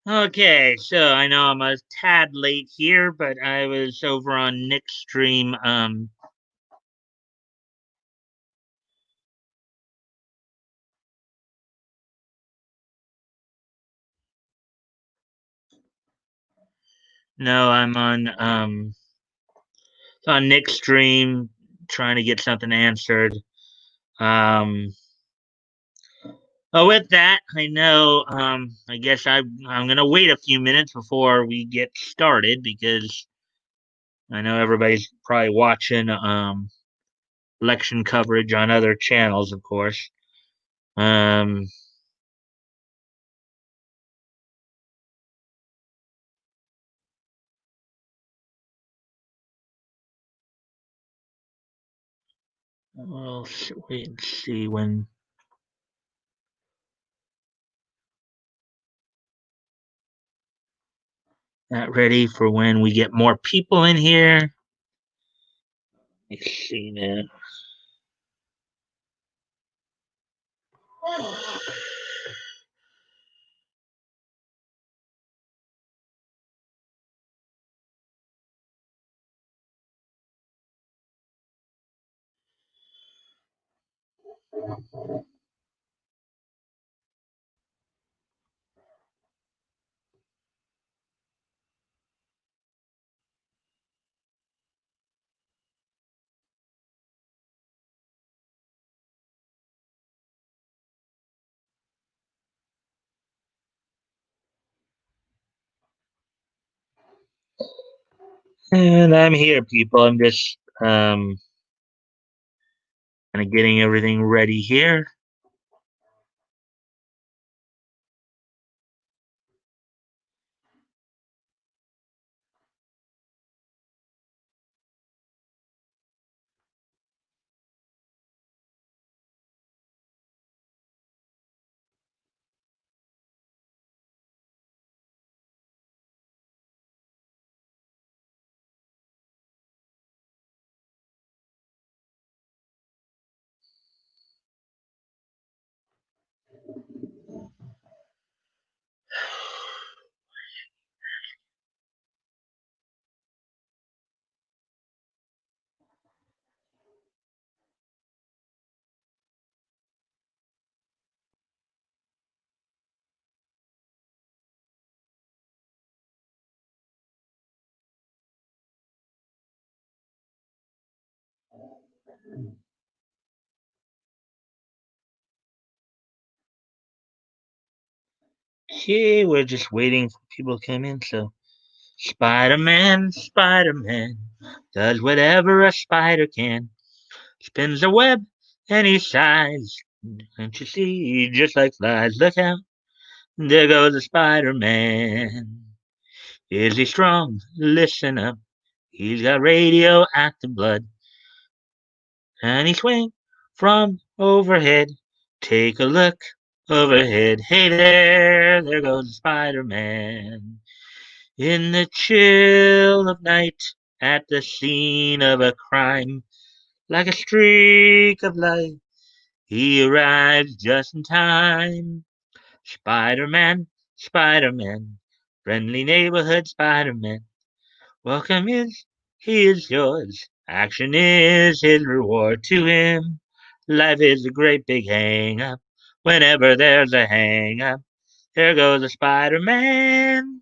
Okay, so I know I'm a tad late here, but I was over on Nick's stream. No, I'm on Nick's stream trying to get something answered. Um, with that, I know. I guess I'm gonna wait a few minutes before we get started because I know everybody's probably watching election coverage on other channels, of course. Um, we'll wait and see when that ready for when we get more people in here. Let's see now. And I'm here, people. I'm just kind of getting everything ready here. Okay, we're just waiting for people to come in. So, Spider Man, Spider Man does whatever a spider can. Spins a web any size. Can't you see? Just like flies. Look out. There goes the Spider Man. Is he strong? Listen up. He's got radioactive blood. And he swing from overhead. Take a look overhead. Hey there, there goes Spider Man. In the chill of night, at the scene of a crime, like a streak of light, he arrives just in time. Spider Man, Spider Man, friendly neighborhood Spider Man. Welcome is, he is yours. Action is his reward to him. Life is a great big hang up. Whenever there's a hang up, there goes a Spider Man.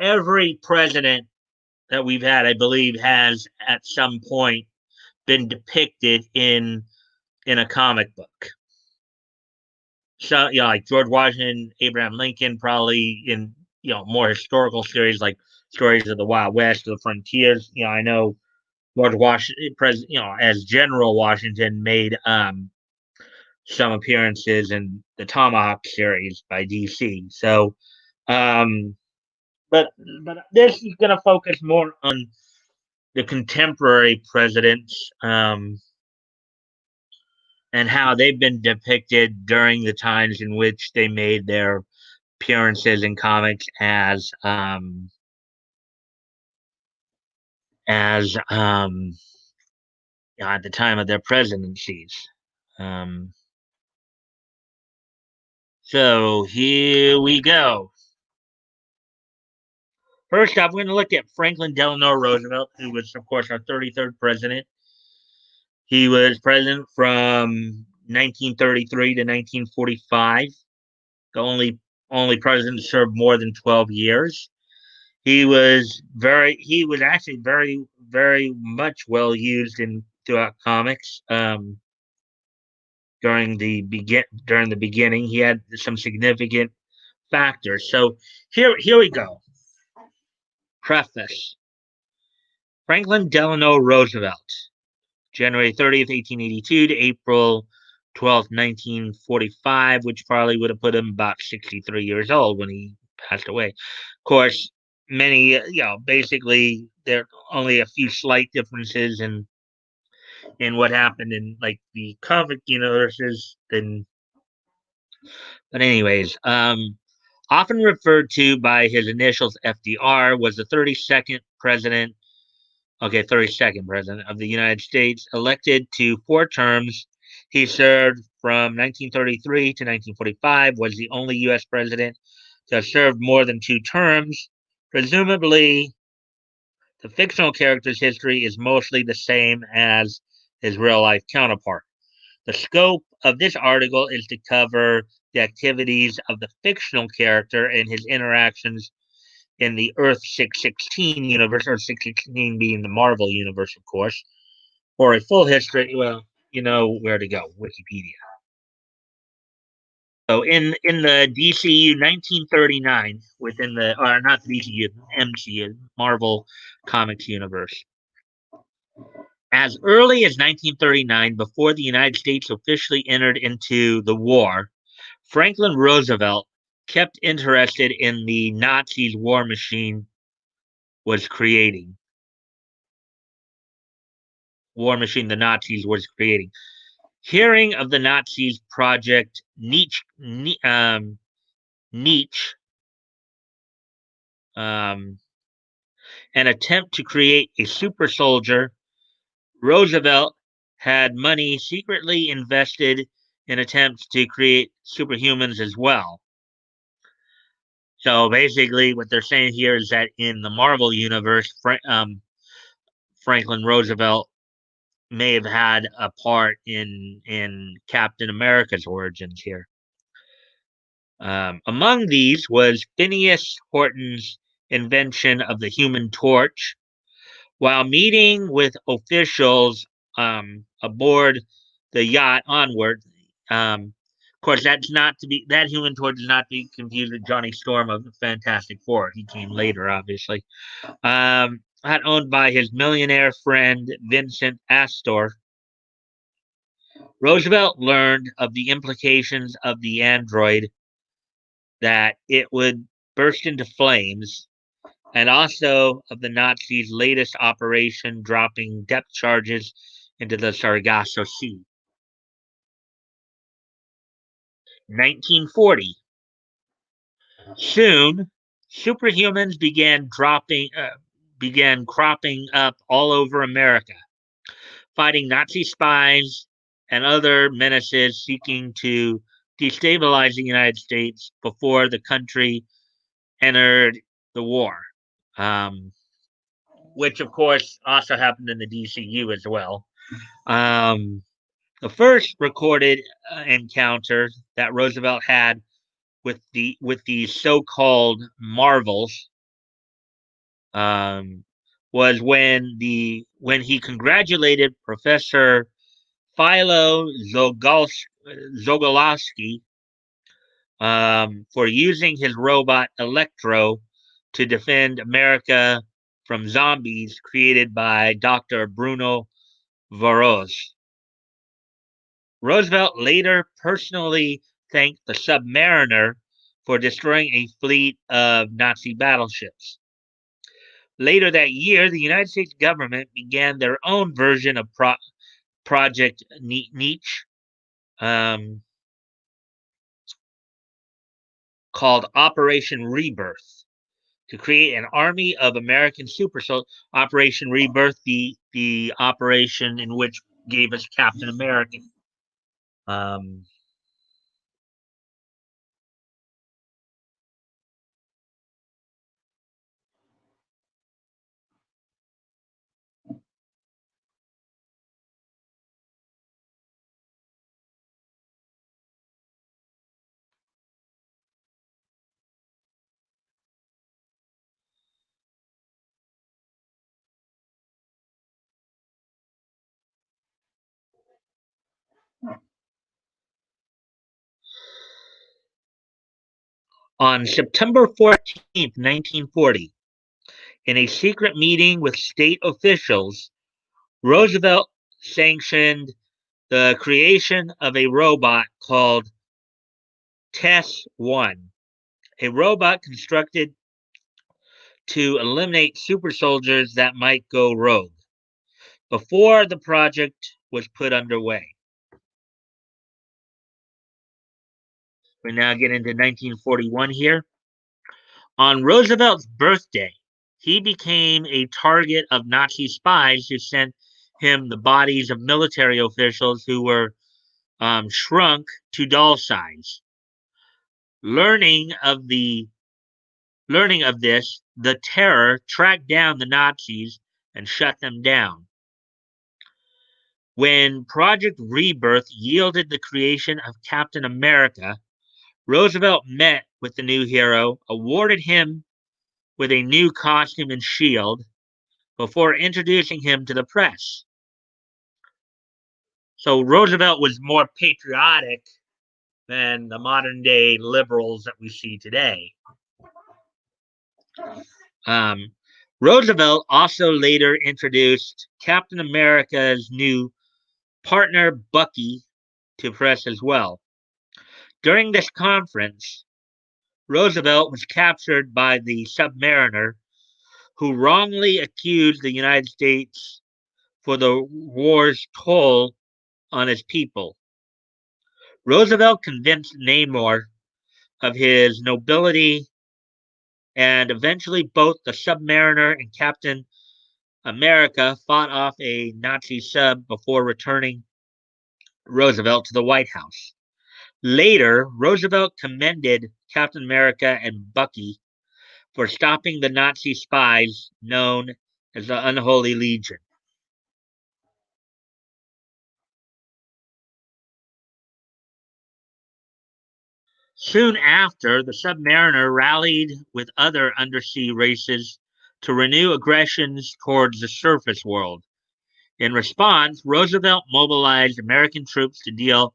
every president that we've had, I believe, has at some point been depicted in a comic book. So, like George Washington, Abraham Lincoln, probably in more historical series like stories of the Wild West, or the frontiers. I know George Washington, as General Washington, made some appearances in the Tomahawk series by DC. So, um, but this is going to focus more on the contemporary presidents, and how they've been depicted during the times in which they made their appearances in comics as at the time of their presidencies. Um, so here we go. First off, we're going to look at Franklin Delano Roosevelt, who was, of course, our 33rd president. He was president from 1933 to 1945. The only president to serve more than 12 years. He was actually very much well used in throughout comics. During the beginning, he had some significant factors. So here we go. Preface: Franklin Delano Roosevelt, January 30th, 1882 to April 12th, 1945, which probably would have put him about 63 years old when he passed away. Of course, many, basically there are only a few slight differences in what happened in like the comic universes. But anyways, often referred to by his initials FDR, was the 32nd president. Okay, 32nd president of the United States, elected to 4 terms. He served from 1933 to 1945, was the only U.S. president to have served more than 2 terms. Presumably, the fictional character's history is mostly the same as his real-life counterpart. The scope of this article is to cover the activities of the fictional character and his interactions in the Earth 616 universe, or 616 being the Marvel universe, of course. For a full history, well, you know where to go, Wikipedia. So in the DCU 1939, within the, or not the DCU, MCU, Marvel Comics universe. As early as 1939, before the United States officially entered into the war, Franklin Roosevelt kept interested in the Nazis' war machine was creating. War machine the Nazis was creating. Hearing of the Nazis' Project Nietzsche, an attempt to create a super soldier, Roosevelt had money secretly invested in attempts to create superhumans as well. So basically, what they're saying here is that in the Marvel universe, Franklin Roosevelt may have had a part in Captain America's origins here. Among these was Phineas Horton's invention of the Human Torch. While meeting with officials aboard the yacht Onward, of course, that Human Torch is not to be confused with Johnny Storm of the Fantastic Four. He came later, obviously. Not owned by his millionaire friend Vincent Astor. Roosevelt learned of the implications of the android, that it would burst into flames, and also of the Nazis' latest operation, dropping depth charges into the Sargasso Sea. 1940. Soon, superhumans began cropping up all over America, fighting Nazi spies and other menaces seeking to destabilize the United States before the country entered the war, which of course also happened in the DCU as well. The first recorded encounter that Roosevelt had with the so-called Marvels was when he congratulated Professor Philo Zogolowski for using his robot Electro to defend America from zombies created by Dr. Bruno Varos. Roosevelt later personally thanked the Submariner for destroying a fleet of Nazi battleships. Later that year, the United States government began their own version of Project Nietzsche, called Operation Rebirth, to create an army of American super soldiers. Operation Rebirth, the operation in which gave us Captain America. Um, on September 14th, 1940, in a secret meeting with state officials, Roosevelt sanctioned the creation of a robot called Tess 1, a robot constructed to eliminate super soldiers that might go rogue before the project was put underway. We now get into 1941 here. On Roosevelt's birthday, he became a target of Nazi spies who sent him the bodies of military officials who were shrunk to doll size. Learning of this, the Terror tracked down the Nazis and shut them down. When Project Rebirth yielded the creation of Captain America, Roosevelt met with the new hero, awarded him with a new costume and shield before introducing him to the press. So Roosevelt was more patriotic than the modern day liberals that we see today. Um, Roosevelt also later introduced Captain America's new partner, Bucky, to press as well. During this conference, Roosevelt was captured by the Submariner, who wrongly accused the United States for the war's toll on his people. Roosevelt convinced Namor of his nobility, and eventually both the Submariner and Captain America fought off a Nazi sub before returning Roosevelt to the White House. Later, Roosevelt commended Captain America and Bucky for stopping the Nazi spies known as the Unholy Legion. Soon after, the Submariner rallied with other undersea races to renew aggressions towards the surface world. In response, Roosevelt mobilized American troops to deal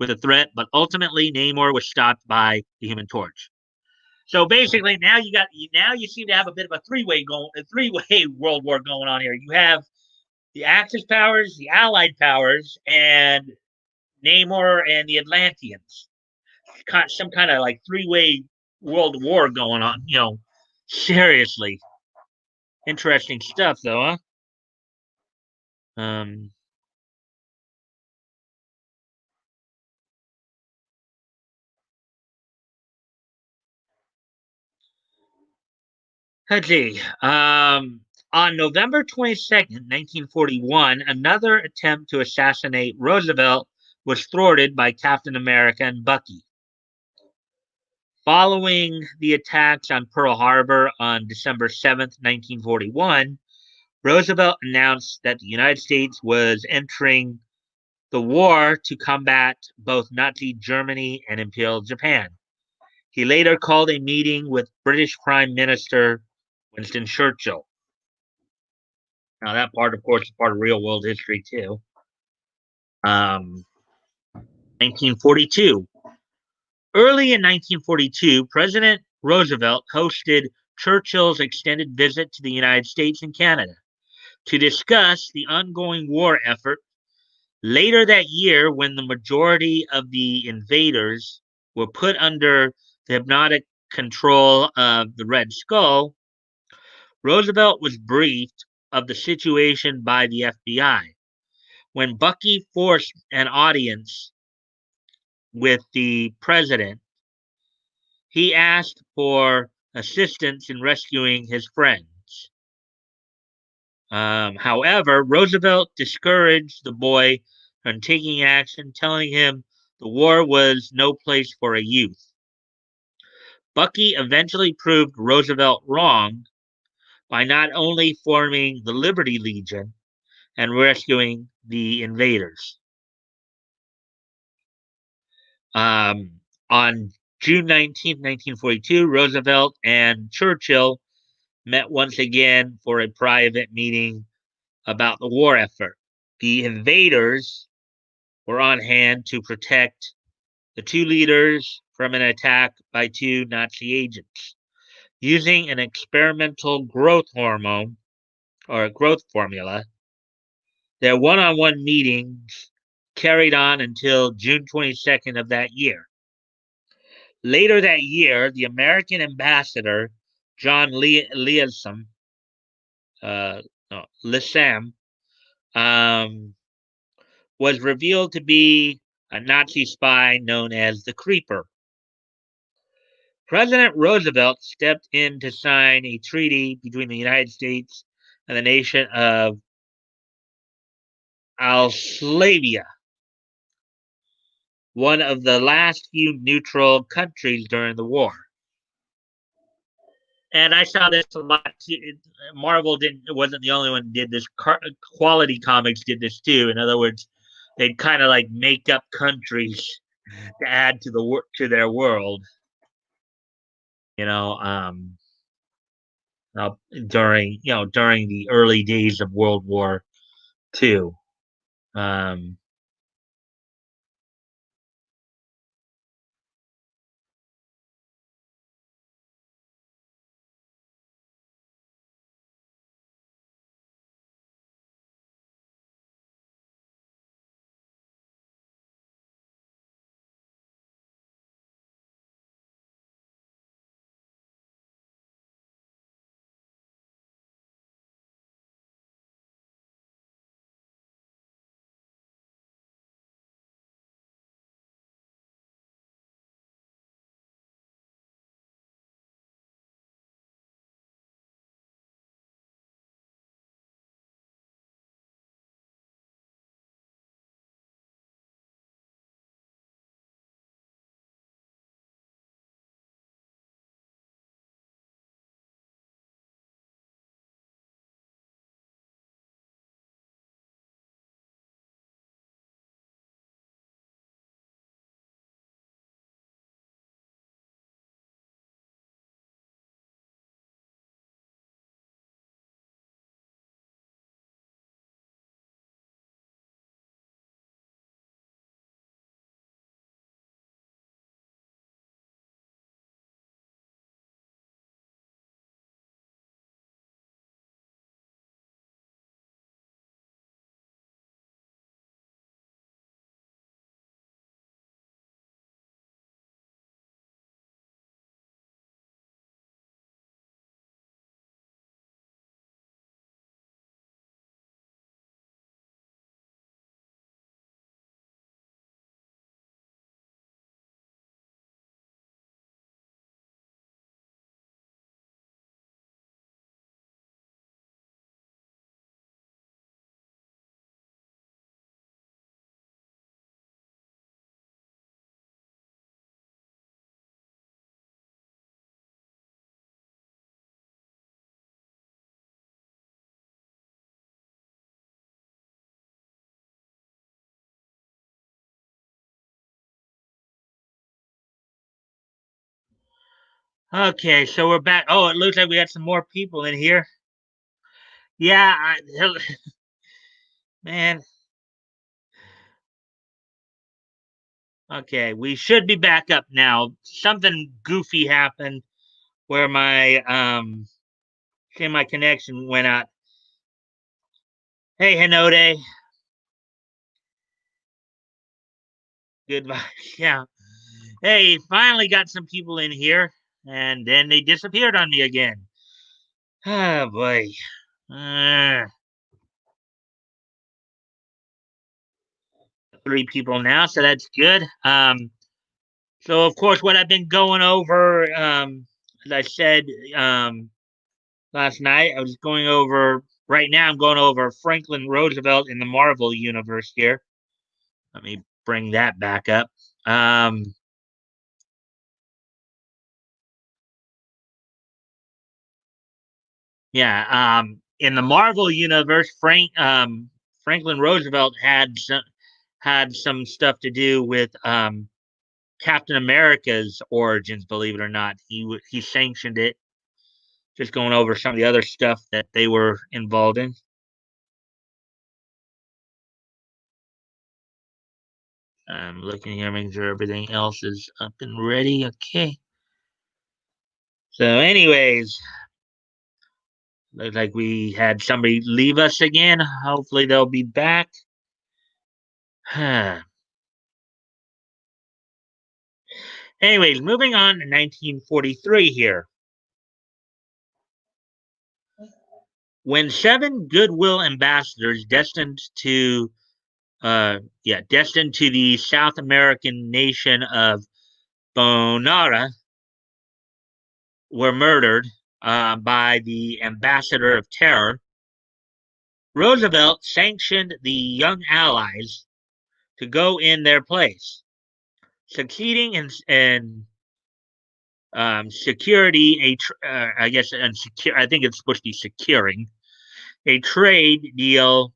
with the threat, but ultimately Namor was stopped by the Human Torch. So basically, now you seem to have a bit of a three-way World War going on here. You have the Axis powers, the Allied powers, and Namor and the Atlanteans. Some kind of like three-way World War going on. Seriously interesting stuff, though, huh? Um, let's see. On November 22nd, 1941, another attempt to assassinate Roosevelt was thwarted by Captain America and Bucky. Following the attacks on Pearl Harbor on December 7th, 1941, Roosevelt announced that the United States was entering the war to combat both Nazi Germany and Imperial Japan. He later called a meeting with British Prime Minister Winston Churchill. Now, that part, of course, is part of real world history, too. 1942. Early in 1942, President Roosevelt hosted Churchill's extended visit to the United States and Canada to discuss the ongoing war effort. Later that year, when the majority of the invaders were put under the hypnotic control of the Red Skull, Roosevelt was briefed of the situation by the FBI. When Bucky forced an audience with the president, he asked for assistance in rescuing his friends. However, Roosevelt discouraged the boy from taking action, telling him the war was no place for a youth. Bucky eventually proved Roosevelt wrong by not only forming the Liberty Legion and rescuing the invaders. On June 19, 1942, Roosevelt and Churchill met once again for a private meeting about the war effort. The invaders were on hand to protect the two leaders from an attack by two Nazi agents. Using an experimental growth hormone or growth formula, their one on one meetings carried on until June 22nd of that year. Later that year, the American ambassador, John Liassam, Lissam, was revealed to be a Nazi spy known as the Creeper. President Roosevelt stepped in to sign a treaty between the United States and the nation of Alslavia, one of the last few neutral countries during the war. And I saw this a lot. Marvel wasn't the only one who did this. Quality Comics did this too. In other words, they'd kind of like make up countries to add to their world. You know, during the early days of World War II. Um, Okay, so we're back. Oh, it looks like we got some more people in here. Yeah, man. Okay, we should be back up now. Something goofy happened where my connection went out. Hey, Hinode. Goodbye. Yeah. Hey, finally got some people in here, and then they disappeared on me again. Oh boy. Uh, 3 people now, so that's good. So of course, what I've been going over, as I said last night, I was going over. Right now, I'm going over Franklin Roosevelt in the Marvel universe here. Let me bring that back up. Um, yeah, in the Marvel universe, Franklin Roosevelt had some stuff to do with Captain America's origins. Believe it or not, he sanctioned it. Just going over some of the other stuff that they were involved in. I'm looking here, making sure everything else is up and ready. Okay. So, anyways, looks like we had somebody leave us again. Hopefully, they'll be back. Anyways, moving on to 1943 here. When 7 goodwill ambassadors destined to the South American nation of Bonara were murdered by the ambassador of terror, Roosevelt sanctioned the young allies to go in their place, succeeding in security. I guess, and secure. I think it's supposed to be securing a trade deal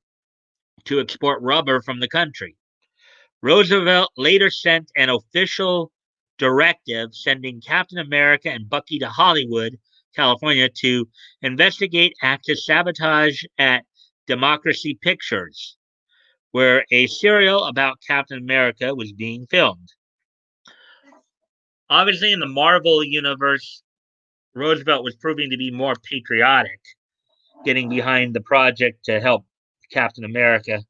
to export rubber from the country. Roosevelt later sent an official directive sending Captain America and Bucky to Hollywood, California, to investigate active sabotage at Democracy Pictures, where a serial about Captain America was being filmed. Obviously, in the Marvel universe, Roosevelt was proving to be more patriotic, getting behind the project to help Captain America.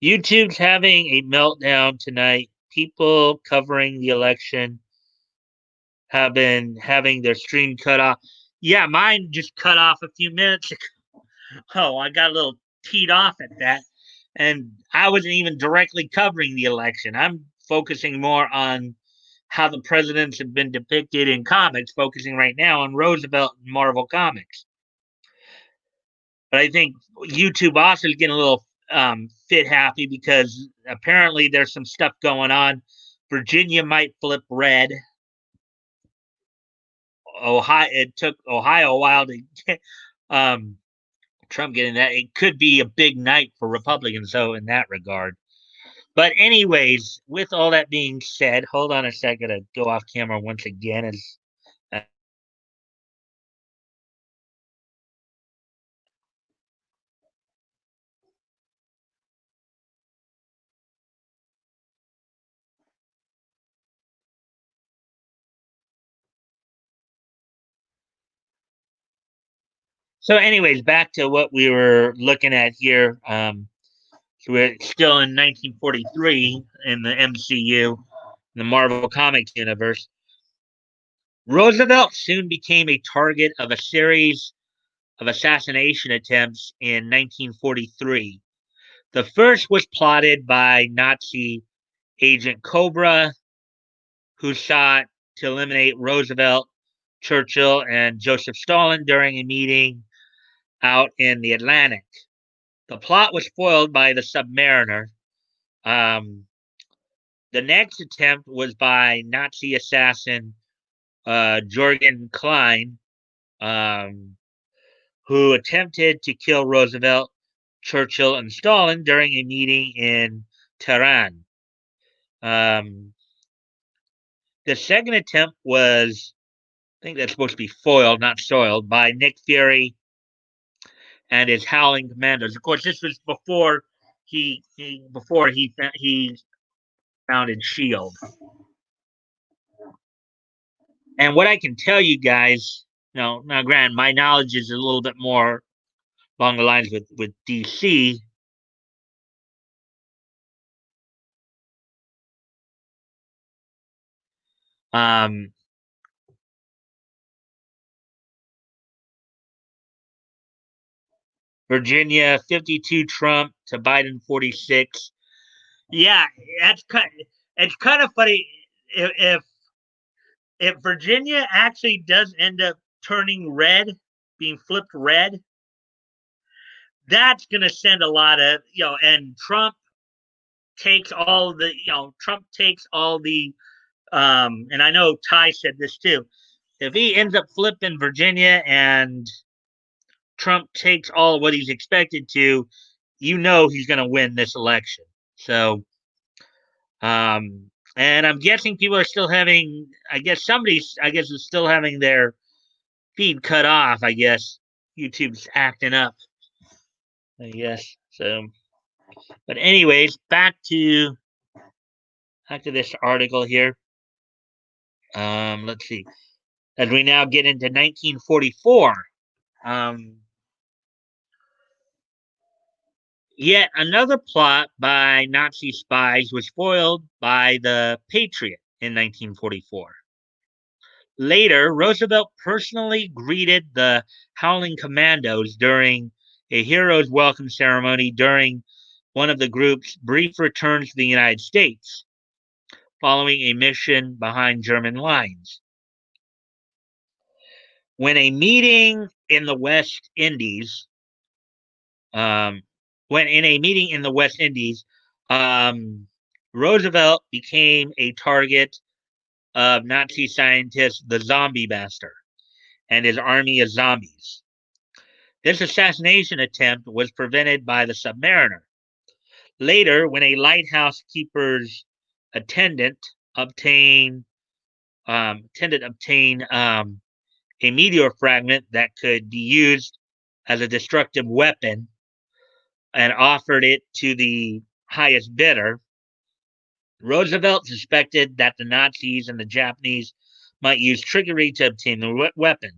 YouTube's having a meltdown tonight. People covering the election have been having their stream cut off. Yeah, mine just cut off a few minutes ago. Oh, I got a little teed off at that. And I wasn't even directly covering the election. I'm focusing more on how the presidents have been depicted in comics, focusing right now on Roosevelt and Marvel Comics. But I think YouTube also is getting a little fit happy because apparently there's some stuff going on. Virginia might flip red. Ohio, it took Ohio a while to get Trump getting that. It could be a big night for Republicans, though, in that regard. But anyways, with all that being said, hold on a second to go off camera once again. Uh, so, anyways, back to what we were looking at here. So we're still in 1943 in the MCU, the Marvel Comics universe. Roosevelt soon became a target of a series of assassination attempts in 1943. The first was plotted by Nazi Agent Cobra, who sought to eliminate Roosevelt, Churchill, and Joseph Stalin during a meeting out in the Atlantic. The plot was foiled by the Submariner. Um, the next attempt was by Nazi assassin Jürgen Klein, um, who attempted to kill Roosevelt, Churchill, and Stalin during a meeting in Tehran. Um, The second attempt was, I think that's supposed to be foiled, not soiled, by Nick Fury and his Howling Commandos. Of course, this was before he founded Shield. And what I can tell you guys, now granted, my knowledge is a little bit more along the lines with DC. Um, Virginia 52 Trump to Biden 46. Yeah, that's kind. It's kind of funny if Virginia actually does end up turning red, being flipped red. That's going to send a lot of and Trump takes all the and I know Ty said this too. If he ends up flipping Virginia and Trump takes all of what he's expected to, he's going to win this election. So, and I'm guessing people are still having, I guess, is still having their feed cut off. I guess YouTube's acting up, I guess. So, but anyways, back to this article here. Let's see. As we now get into 1944, yet another plot by Nazi spies was foiled by the Patriot in 1944. Later, Roosevelt personally greeted the Howling Commandos during a hero's welcome ceremony during one of the group's brief returns to the United States, following a mission behind German lines. When a meeting in the West Indies, when in a meeting in the West Indies, Roosevelt became a target of Nazi scientist the Zombie Master and his army of zombies. This assassination attempt was prevented by the Submariner. Later, when a lighthouse keeper's attendant obtained a meteor fragment that could be used as a destructive weapon and offered it to the highest bidder, Roosevelt suspected that the Nazis and the Japanese might use trickery to obtain the weapon.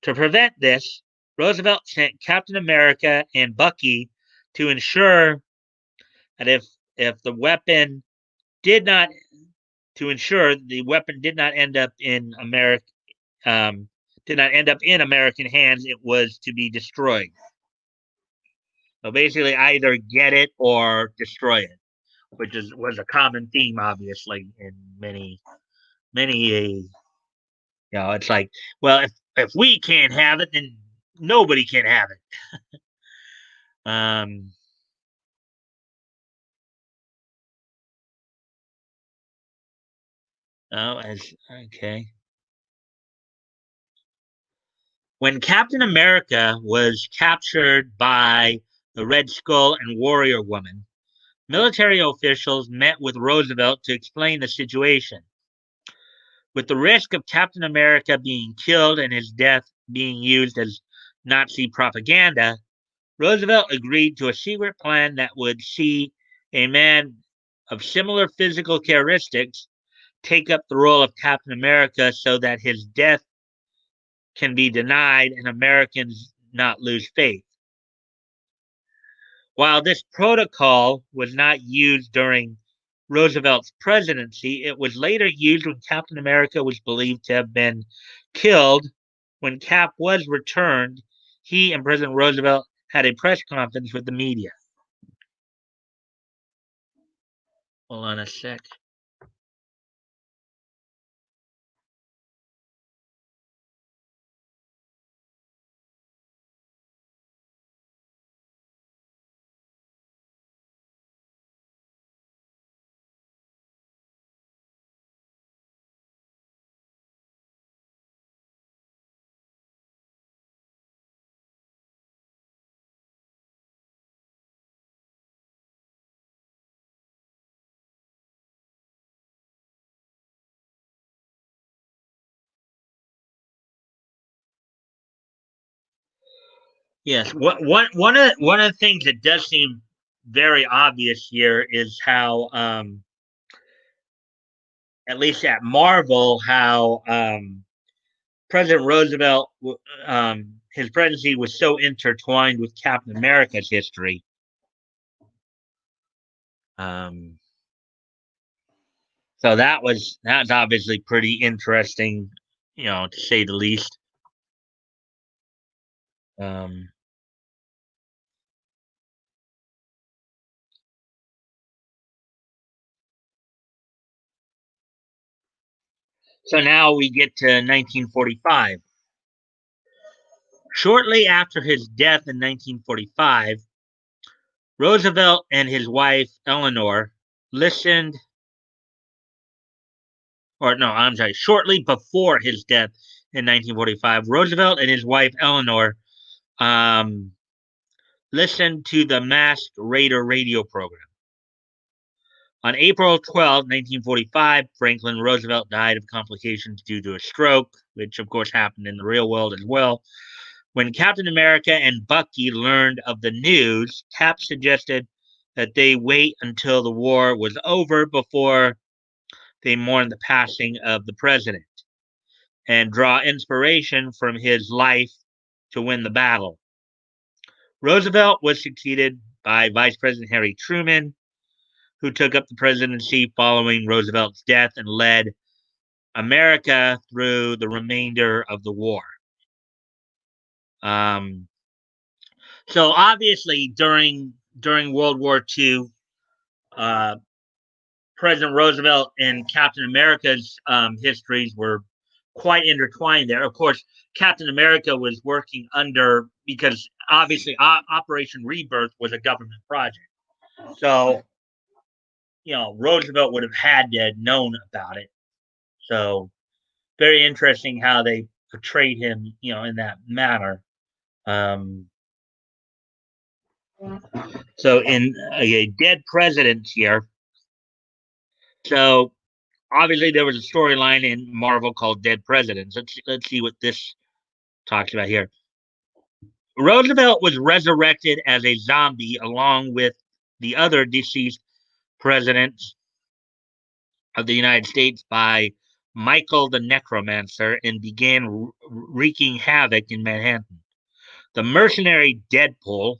To prevent this, Roosevelt sent Captain America and Bucky to ensure that if the weapon did not to ensure the weapon did not end up in American hands, it was to be destroyed. So basically, either get it or destroy it, which was a common theme, obviously, in many. It's like, well, if we can't have it, then nobody can have it. Um, oh, as okay. When Captain America was captured by the Red Skull and Warrior Woman, military officials met with Roosevelt to explain the situation. With the risk of Captain America being killed and his death being used as Nazi propaganda, Roosevelt agreed to a secret plan that would see a man of similar physical characteristics take up the role of Captain America so that his death can be denied and Americans not lose faith. While this protocol was not used during Roosevelt's presidency, it was later used when Captain America was believed to have been killed. When Cap was returned, he and President Roosevelt had a press conference with the media. Hold on a sec. Yes. One of the things that does seem very obvious here is how, at least at Marvel, how President Roosevelt, his presidency was so intertwined with Captain America's history. Um, so that's obviously pretty interesting, to say the least. Um, so now we get to 1945. Shortly after his death in 1945, Roosevelt and his wife Eleanor listened, or no, I'm sorry, shortly before his death in 1945, Roosevelt and his wife Eleanor um, listened to the Masked Raider radio program. On April 12, 1945, Franklin Roosevelt died of complications due to a stroke, which of course happened in the real world as well. When Captain America and Bucky learned of the news, Cap suggested that they wait until the war was over before they mourn the passing of the president and draw inspiration from his life to win the battle. Roosevelt was succeeded by Vice President Harry Truman, who took up the presidency following Roosevelt's death and led America through the remainder of the war. Um, so obviously, during World War II, uh, President Roosevelt and Captain America's histories were quite intertwined there. Of course, Captain America was working under, because obviously Operation Rebirth was a government project. So, Roosevelt would have had to have known about it. So, very interesting how they portrayed him, in that manner. Um, so, in a dead president here, so obviously there was a storyline in Marvel called Dead Presidents. Let's see what this talks about here. Roosevelt was resurrected as a zombie along with the other deceased presidents of the United States by Michael the Necromancer and began wreaking havoc in Manhattan. The mercenary Deadpool,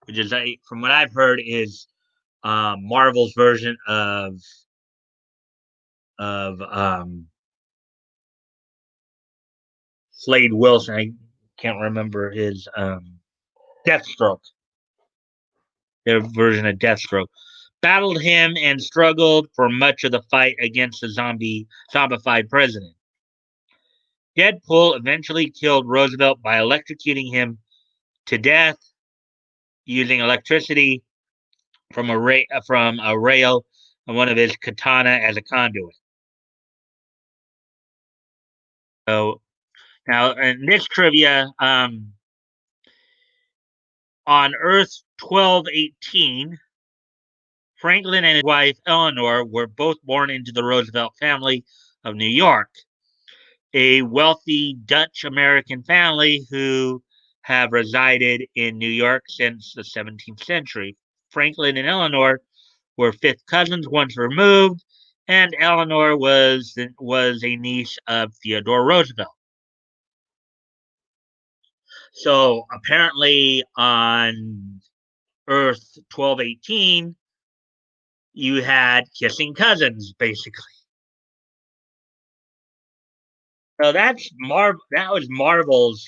which is, from what I've heard, is Marvel's version of Slade Wilson. I can't remember his Deathstroke. Their version of Deathstroke battled him and struggled for much of the fight against the zombified president. Deadpool eventually killed Roosevelt by electrocuting him to death using electricity from a rail and one of his katana as a conduit. So now, in this trivia, on Earth 1218, Franklin and his wife Eleanor were both born into the Roosevelt family of New York, a wealthy Dutch American family who have resided in New York since the 17th century. Franklin and Eleanor were fifth cousins once removed, and Eleanor was a niece of Theodore Roosevelt. So apparently on Earth 1218, you had kissing cousins, basically. So that was Marvel's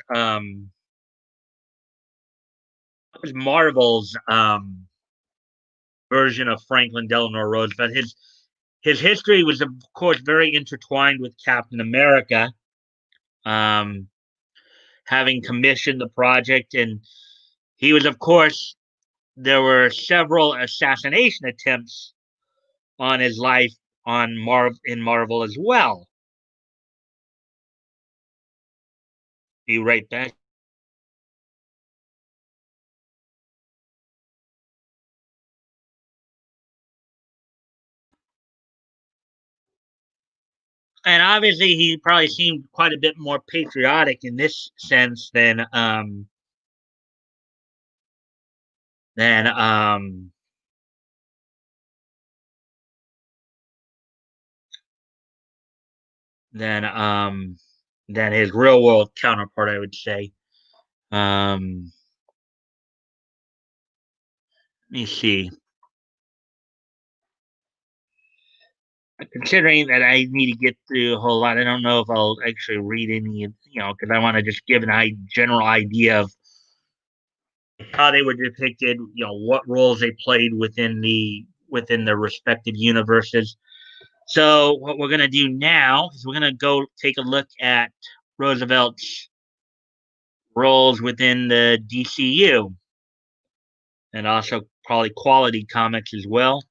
version of Franklin Delano Roosevelt. His history was, of course, very intertwined with Captain America, um, having commissioned the project, and he was, of course, there were several assassination attempts on his life in Marvel as well. Be right back. And obviously, he probably seemed quite a bit more patriotic in this sense than Then than than his real world counterpart, I would say. Um, Let me see. Considering that I need to get through a whole lot, I don't know if I'll actually read any, because I want to just give general idea of how they were depicted, what roles they played within their respective universes. So what we're gonna do now is we're gonna go take a look at Roosevelt's roles within the DCU and also probably quality comics as well.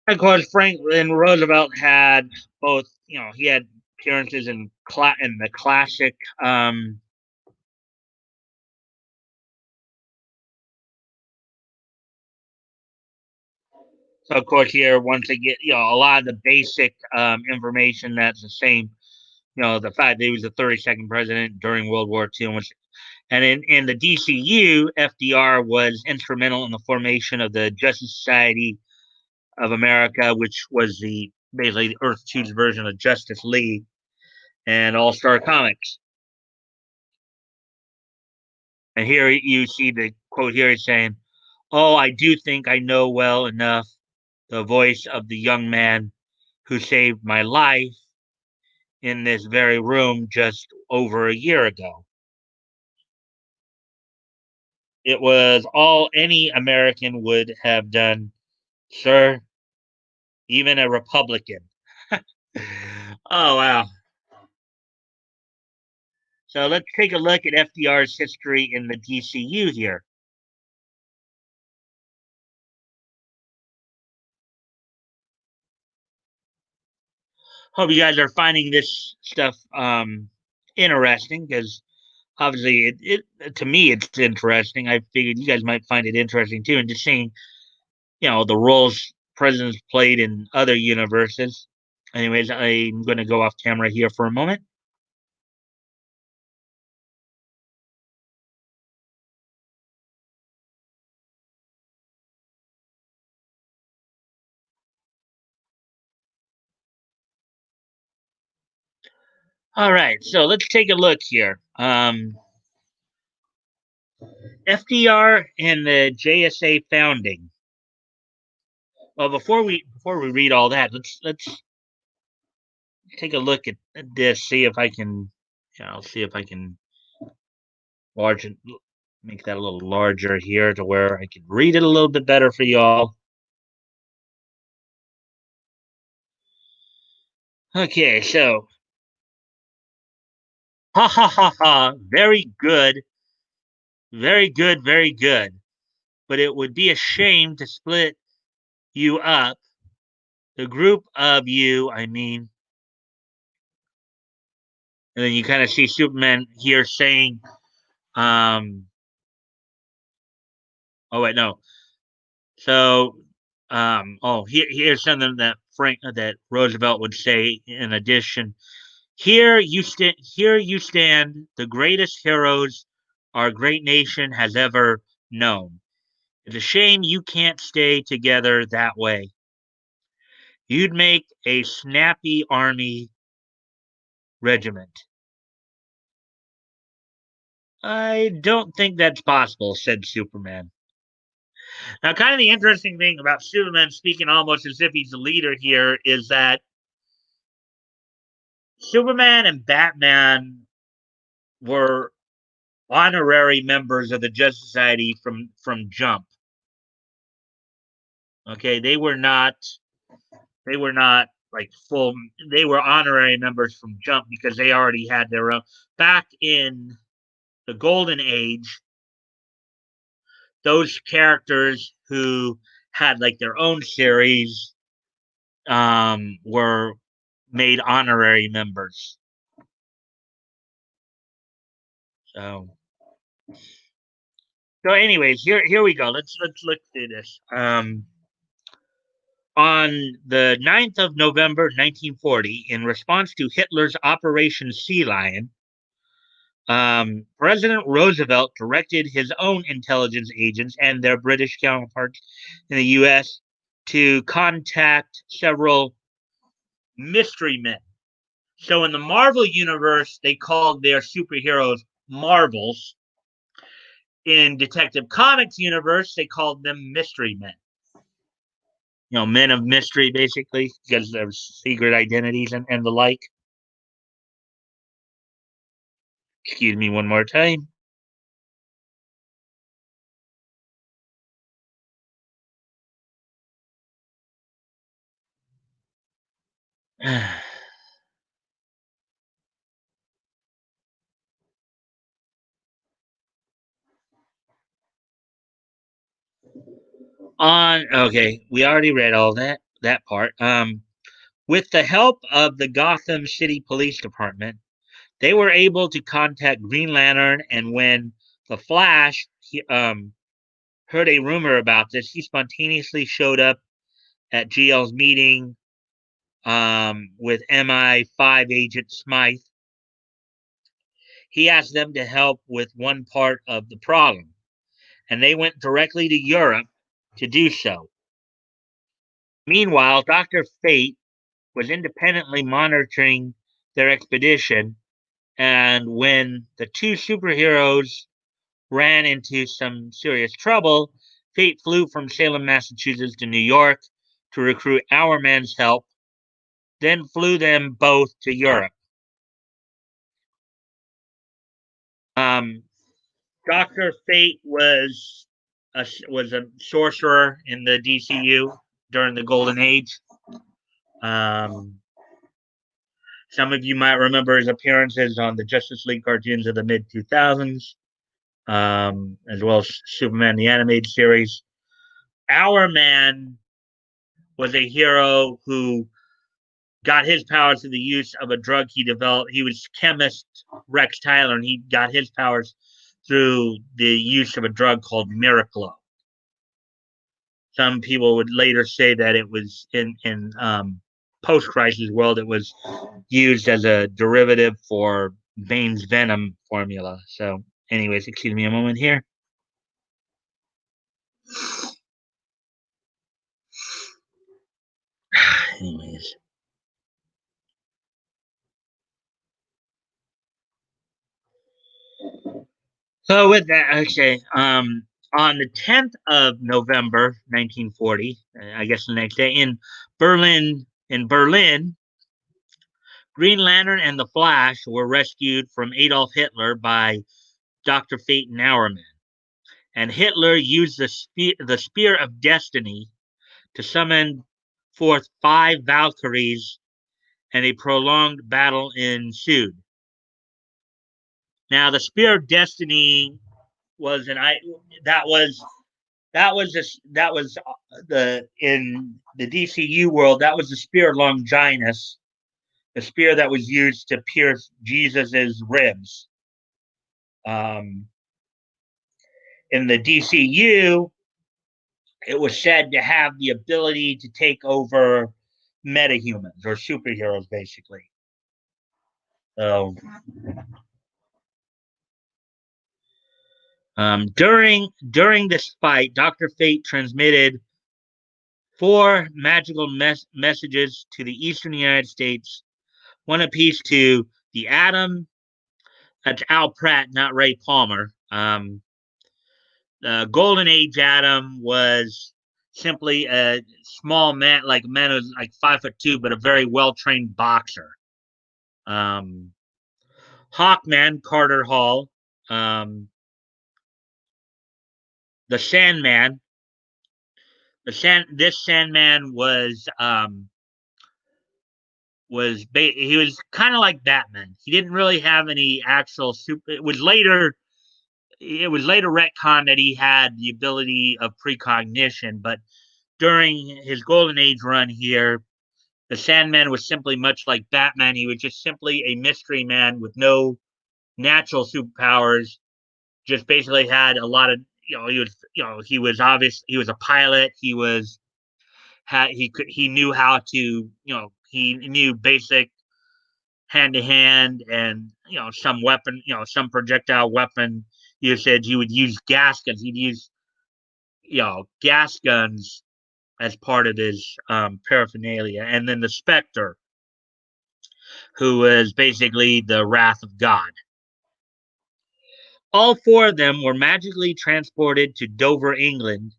Of course, Franklin Roosevelt had both. He had appearances in the classic. So of course, here once they get a lot of the basic information that's the same. The fact that he was the 32nd president during World War II, and in the DCU, FDR was instrumental in the formation of the Justice Society of America, which was the basically the Earth 2's version of Justice League and All Star Comics. And here you see the quote here is saying, "Oh, I do think I know well enough the voice of the young man who saved my life in this very room just over a year ago. It was all any American would have done, sir, even a Republican." Oh, wow. So let's take a look at FDR's history in the DCU here. Hope you guys are finding this stuff interesting because obviously it to me it's interesting. I figured you guys might find it interesting too, and just seeing the roles presidents played in other universes. Anyways, I'm going to go off camera here for a moment. All right, so let's take a look here. FDR and the JSA founding. Well, before we read all that, let's take a look at this. See if I can, see if I can large it, make that a little larger here to where I can read it a little bit better for y'all. Okay, so ha ha ha ha, very good, very good, very good. But it would be a shame to split you up. The group of you, I mean, and then you kind of see Superman here saying, oh wait, no. So, here's something that Roosevelt would say in addition. Here you stand, the greatest heroes our great nation has ever known. It's a shame you can't stay together that way. You'd make a snappy army regiment. I don't think that's possible, said Superman. Now, kind of the interesting thing about Superman speaking almost as if he's the leader here is that Superman and Batman were honorary members of the Justice Society from Jump. Okay, they were not like full. They were honorary members from Jump because they already had their own. Back in the Golden Age, those characters who had like their own series were made honorary members. So So, anyways, here we go. Let's look through this. On the 9th of November 1940, in response to Hitler's Operation Sea Lion, President Roosevelt directed his own intelligence agents and their British counterparts in the U.S. to contact several mystery men. So in the Marvel universe, they called their superheroes Marvels. In Detective Comics universe, they called them mystery men. Men of mystery, basically, because of secret identities and the like. Excuse me one more time. Okay, we already read all that part. With the help of the Gotham City Police Department, they were able to contact Green Lantern, and when the Flash heard a rumor about this, he spontaneously showed up at GL's meeting with MI5 agent Smythe. He asked them to help with one part of the problem, and they went directly to Europe to do so. Meanwhile, Dr. Fate was independently monitoring their expedition, and when the two superheroes ran into some serious trouble, Fate flew from Salem, Massachusetts to New York to recruit Our Man's help, then flew them both to Europe. Um, Dr. Fate was a sorcerer in the DCU during the Golden Age. Some of you might remember his appearances on the Justice League cartoons of the mid 2000s, as well as Superman the animated series. Our Man was a hero who got his powers through the use of a drug he developed. He was chemist Rex Tyler, and he got his powers through the use of a drug called Miraclo. Some people would later say that it was in post-crisis world, it was used as a derivative for Bane's venom formula. So, anyways, excuse me a moment here. Anyways. So with that, okay, on the 10th of November, 1940, I guess the next day in Berlin, Green Lantern and the Flash were rescued from Adolf Hitler by Dr. Fate and Hourman. And Hitler used the Spear of Destiny to summon forth 5 Valkyries, and a prolonged battle ensued. Now, the Spear of Destiny was an I that was just that was the in the DCU world, that was the Spear of Longinus, the spear that was used to pierce Jesus's ribs. Um, in the DCU, it was said to have the ability to take over metahumans or superheroes, basically. So, during this fight, Doctor Fate transmitted 4 magical messages to the eastern United States, one apiece to the Atom. That's Al Pratt, not Ray Palmer. The Golden Age Atom was simply a small man, like a man who's like 5'2", but a very well trained boxer. Um, Hawkman, Carter Hall, the Sandman. This Sandman he was kind of like Batman. He didn't really have any actual super. It was later retconned that he had the ability of precognition, but during his Golden Age run here, the Sandman was simply much like Batman. He was just simply a mystery man with no natural superpowers. Just basically had a lot of he was obvious. He was a pilot. He knew how to, he knew basic hand to hand and some weapon, some projectile weapon usage. He would use gas guns. He'd use gas guns as part of his paraphernalia. And then the Spectre, who was basically the wrath of God. All four of them were magically transported to Dover, England,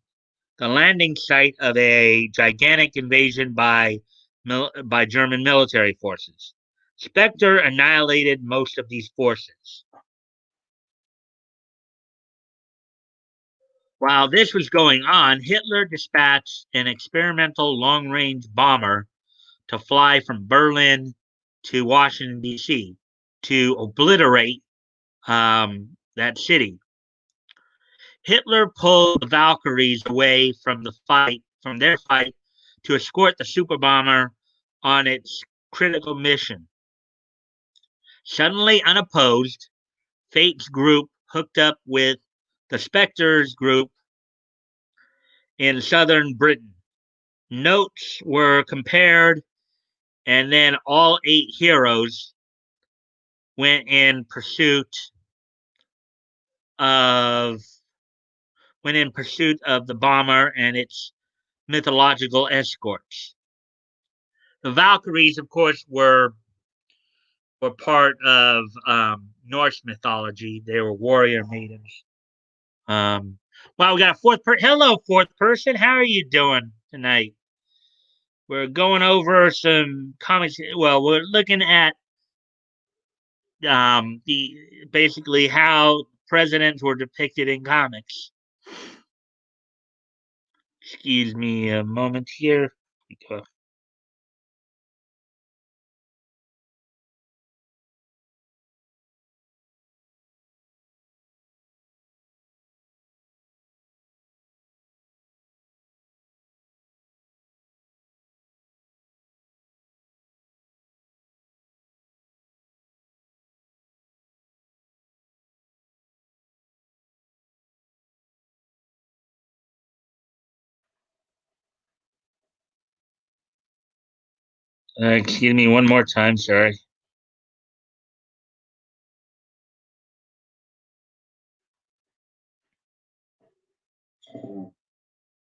the landing site of a gigantic invasion by German military forces. Spectre annihilated most of these forces. While this was going on, Hitler dispatched an experimental long-range bomber to fly from Berlin to Washington, D.C. to obliterate that city. Hitler pulled the Valkyries away from their fight, to escort the super bomber on its critical mission. Suddenly unopposed, Fate's group hooked up with the Spectre's group in southern Britain. Notes were compared, and then all 8 heroes went in pursuit of the bomber and its mythological escorts. The Valkyries, of course, were part of Norse mythology. They were warrior maidens. Wow, we got a hello, fourth person. How are you doing tonight? We're going over some comics. Well, we're looking at the basically how presidents were depicted in comics. Excuse me a moment here. Excuse me one more time. Sorry.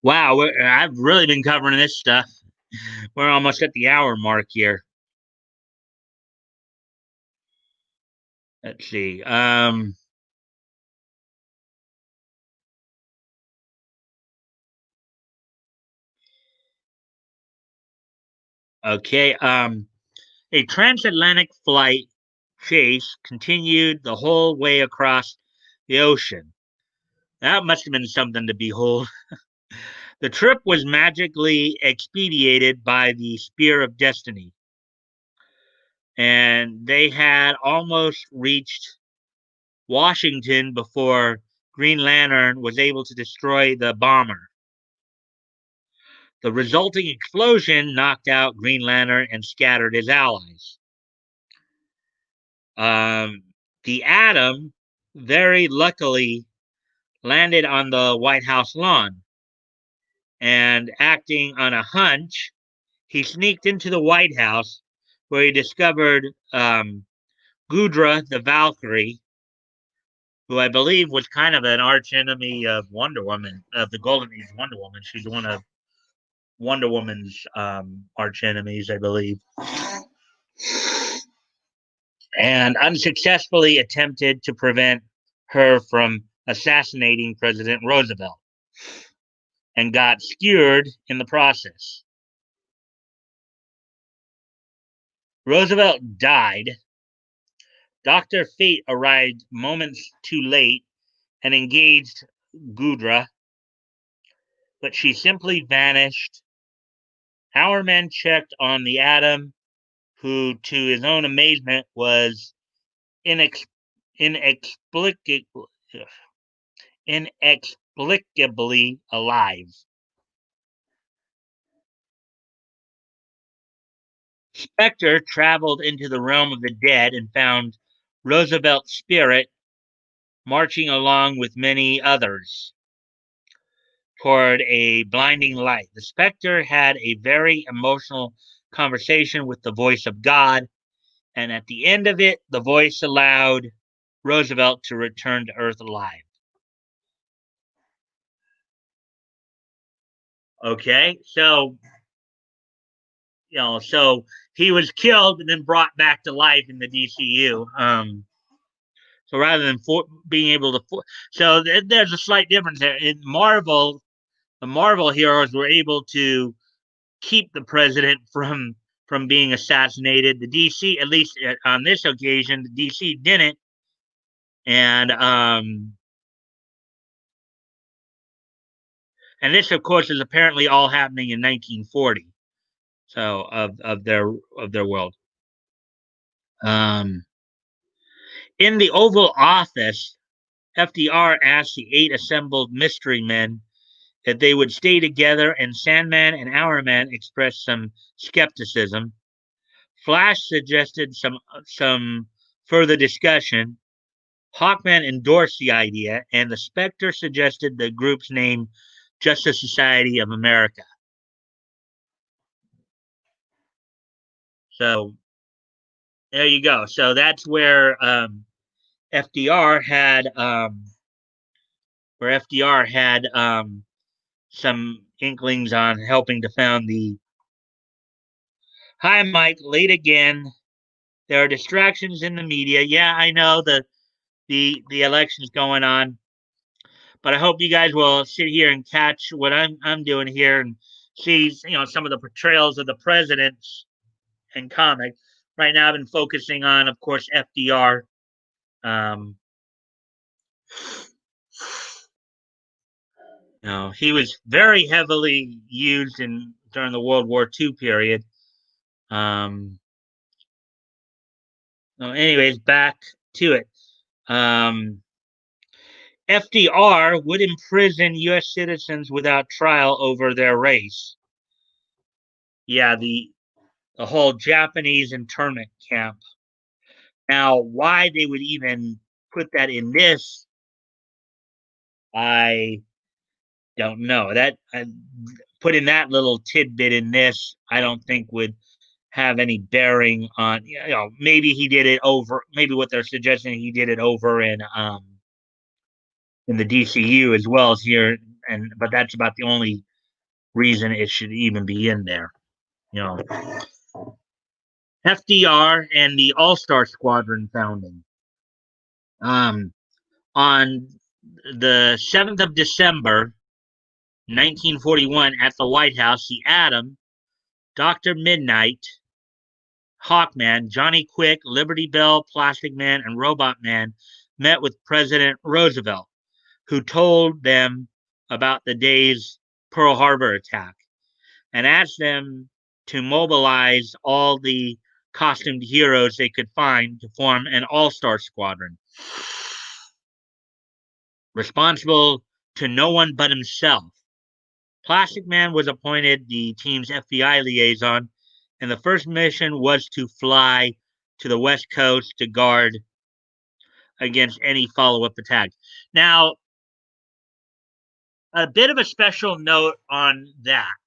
Wow, I've really been covering this stuff. We're almost at the hour mark here. Let's see. Okay. A transatlantic flight chase continued the whole way across the ocean. That must have been something to behold. The trip was magically expedited by the Spear of Destiny, and they had almost reached Washington before Green Lantern was able to destroy the bomber. The resulting explosion knocked out Green Lantern and scattered his allies. The Atom very luckily landed on the White House lawn, and acting on a hunch, he sneaked into the White House, where he discovered Gudra the Valkyrie, who I believe was kind of an archenemy of Wonder Woman, of the Golden Age Wonder Woman. She's one of Wonder Woman's archenemies, I believe, and unsuccessfully attempted to prevent her from assassinating President Roosevelt, and got skewered in the process. Roosevelt died. Dr. Fate arrived moments too late and engaged Gudra, but she simply vanished. Our men checked on the Atom, who, to his own amazement, was inexplicably alive. Spectre traveled into the realm of the dead and found Roosevelt's spirit marching along with many others. toward a blinding light. The Spectre had a very emotional conversation with the voice of God, and at the end of it, the voice allowed Roosevelt to return to Earth alive. Okay, so so he was killed and then brought back to life in the DCU. So rather than being able to, so there's a slight difference there. In Marvel, the Marvel heroes were able to keep the president from being assassinated. The DC, at least on this occasion, the DC didn't, and and this, of course, is apparently all happening in 1940. So of their world. Um, in the Oval Office, FDR asked the 8 assembled mystery men that they would stay together, and Sandman and Hourman expressed some skepticism. Flash suggested some further discussion. Hawkman endorsed the idea, and the Spectre suggested the group's name, Justice Society of America. So there you go. So that's FDR had where FDR had some inklings on helping to found the. Hi, Mike. Late again. There are distractions in the media. Yeah, I know the election's going on, but I hope you guys will sit here and catch what I'm doing here and see some of the portrayals of the presidents in comic. Right now, I've been focusing on, of course, FDR. Um, he was very heavily used during the World War II period. Um, anyways, back to it. FDR would imprison U.S. citizens without trial over their race. Yeah, the whole Japanese internment camp. Now, why they would even put that in this, I don't know. Putting that little tidbit in this, I don't think would have any bearing on. Maybe he did it over. Maybe what they're suggesting, he did it over in the DCU as well as here, but that's about the only reason it should even be in there. You know, FDR and the All Star Squadron founding. On the 7th of December, 1941, at the White House, the Atom, Dr. Midnight, Hawkman, Johnny Quick, Liberty Bell, Plastic Man, and Robot Man met with President Roosevelt, who told them about the day's Pearl Harbor attack and asked them to mobilize all the costumed heroes they could find to form an all-star squadron, responsible to no one but himself. Plastic Man was appointed the team's FBI liaison, and the first mission was to fly to the West Coast to guard against any follow-up attacks. Now, a bit of a special note on that.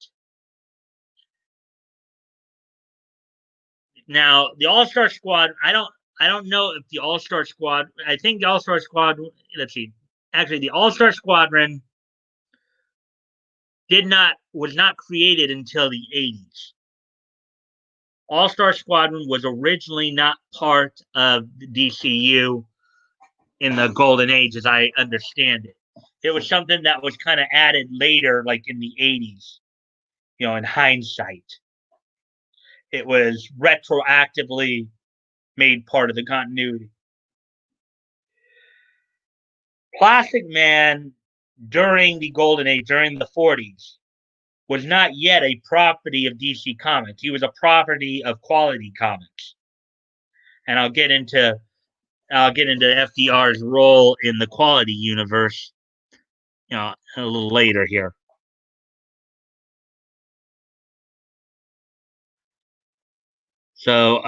Now, the All-Star Squad, I don't know if the All-Star Squad, I think the All-Star Squad, let's see. Actually, the All-Star Squadron was not created until the 80s. All-Star Squadron was originally not part of the DCU in the Golden Age, as I understand it. It was something that was kind of added later, like in the 80s, in hindsight. It was retroactively made part of the continuity. Plastic Man, during the Golden Age, during the 40s, was not yet a property of DC Comics. He was a property of Quality Comics. And I'll get into FDR's role in the Quality universe, a little later here. So,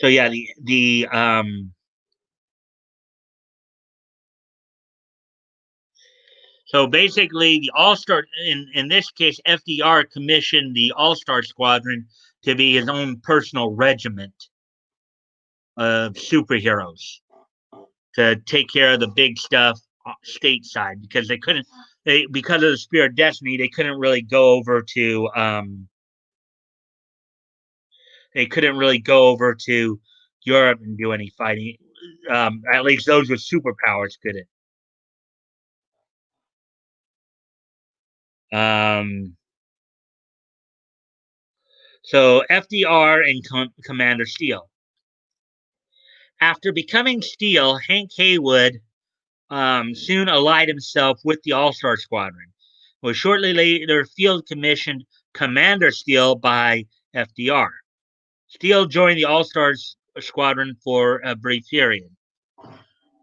yeah, So basically, the All Star in this case, FDR commissioned the All Star Squadron to be his own personal regiment of superheroes to take care of the big stuff stateside because they couldn't. They because of the Spear of Destiny, they couldn't really go over to. They couldn't really go over to Europe and do any fighting. At least those with superpowers couldn't. Um, so FDR and Commander Steele. After becoming Steele, Hank Haywood soon allied himself with the All Star Squadron. Was shortly later field commissioned Commander Steele by FDR. Steele joined the All Stars Squadron for a brief period.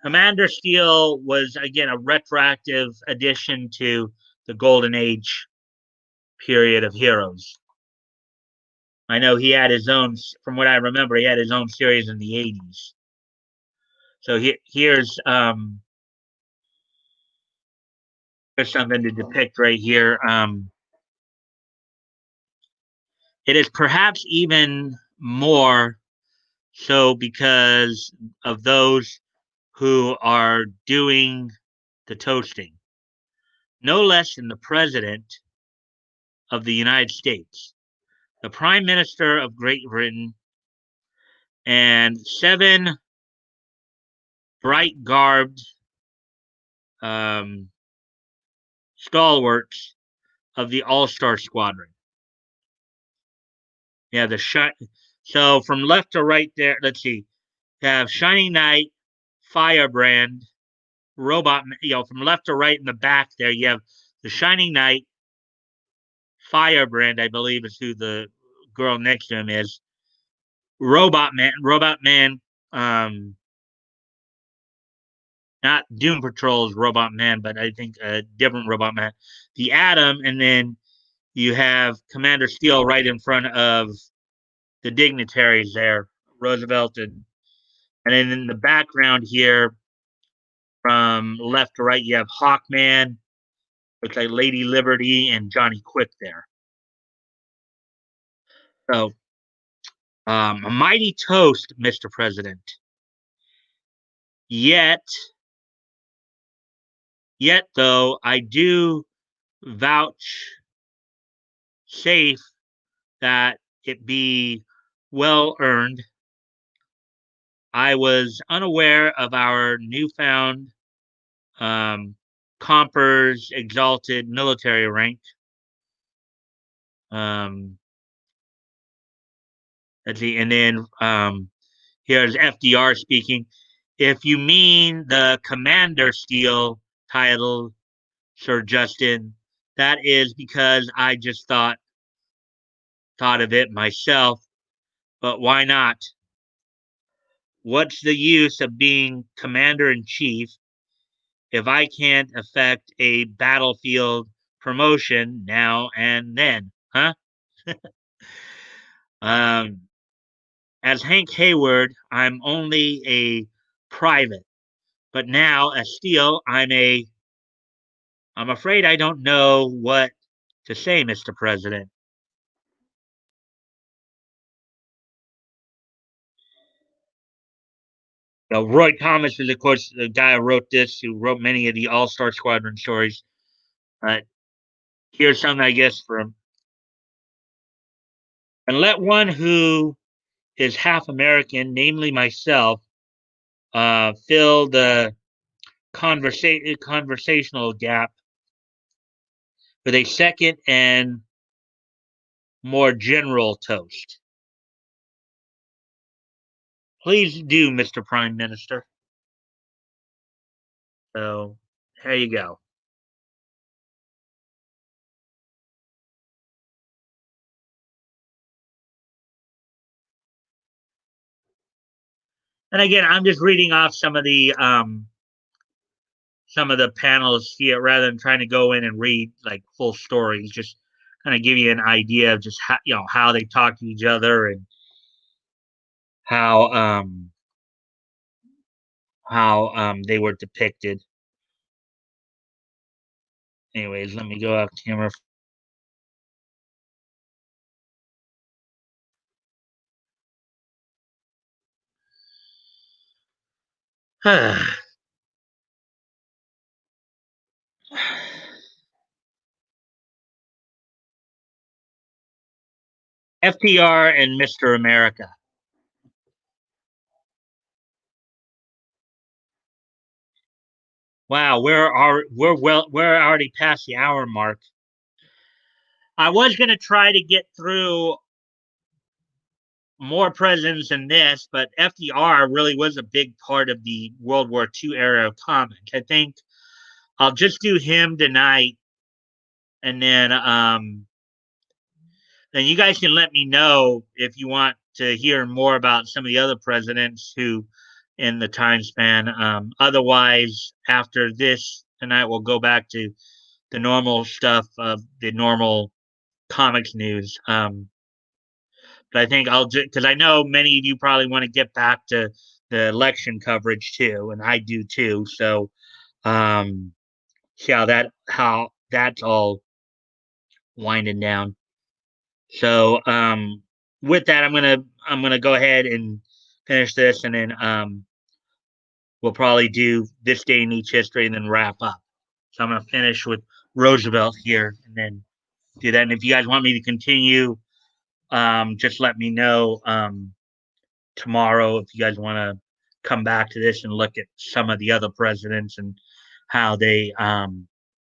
Commander Steele was again a retroactive addition to the Golden Age period of heroes. I know he had his own, from what I remember, he had his own series in the 80s. So here's something to depict right here. It is perhaps even more so because of those who are doing the toasting, no less than the President of the United States, the Prime Minister of Great Britain, and 7 bright garbed um, stalwarts of the All Star Squadron. Yeah, So from left to right there, let's see. You have Shining Knight, Firebrand, Robot. From left to right in the back there, you have the Shining Knight, Firebrand, I believe is who the girl next to him is. Robot Man, not Doom Patrol's Robot Man, but I think a different Robot Man. The Atom, and then you have Commander Steele right in front of the dignitaries there, Roosevelt, and then in the background here, from left to right, you have Hawkman, looks like Lady Liberty, and Johnny Quick there. So, a mighty toast, Mr. President. Yet, though, I do vouch safe that it be well earned. I was unaware of our newfound Comper's exalted military rank. Um, let's see, and then here's FDR speaking. If you mean the Commander Steele title, Sir Justin, that is because I just thought of it myself. But why not? What's the use of being commander in chief if I can't effect a battlefield promotion now and then? Huh? um, as Hank Hayward, I'm only a private, but now as Steele, I'm afraid I don't know what to say, Mr. President. Now, Roy Thomas is, of course, the guy who wrote this, who wrote many of the All Star Squadron stories. Here's something, I guess, from and let one who is half American, namely myself, fill the conversational gap with a second and more general toast. Please do, Mr. Prime Minister. So, there you go. And again, I'm just reading off some of the panels here rather than trying to go in and read like full stories. Just kind of give you an idea of just how they talk to each other and how they were depicted. Anyways, let me go off camera. FDR and Mr. America. Wow, we're already past the hour mark. I was gonna try to get through more presidents than this, but FDR really was a big part of the World War II era of comics. I think I'll just do him tonight, and then you guys can let me know if you want to hear more about some of the other presidents who in the time span. Otherwise, after this tonight, we'll go back to the normal stuff of the normal comics news. But I think I'll just because I know many of you probably want to get back to the election coverage too, and I do too. So um, see how that's all winding down. So with that, I'm gonna go ahead and finish this, and then we'll probably do this day in each history, and then wrap up. So I'm gonna finish with Roosevelt here, and then do that. And if you guys want me to continue, just let me know tomorrow if you guys want to come back to this and look at some of the other presidents and how they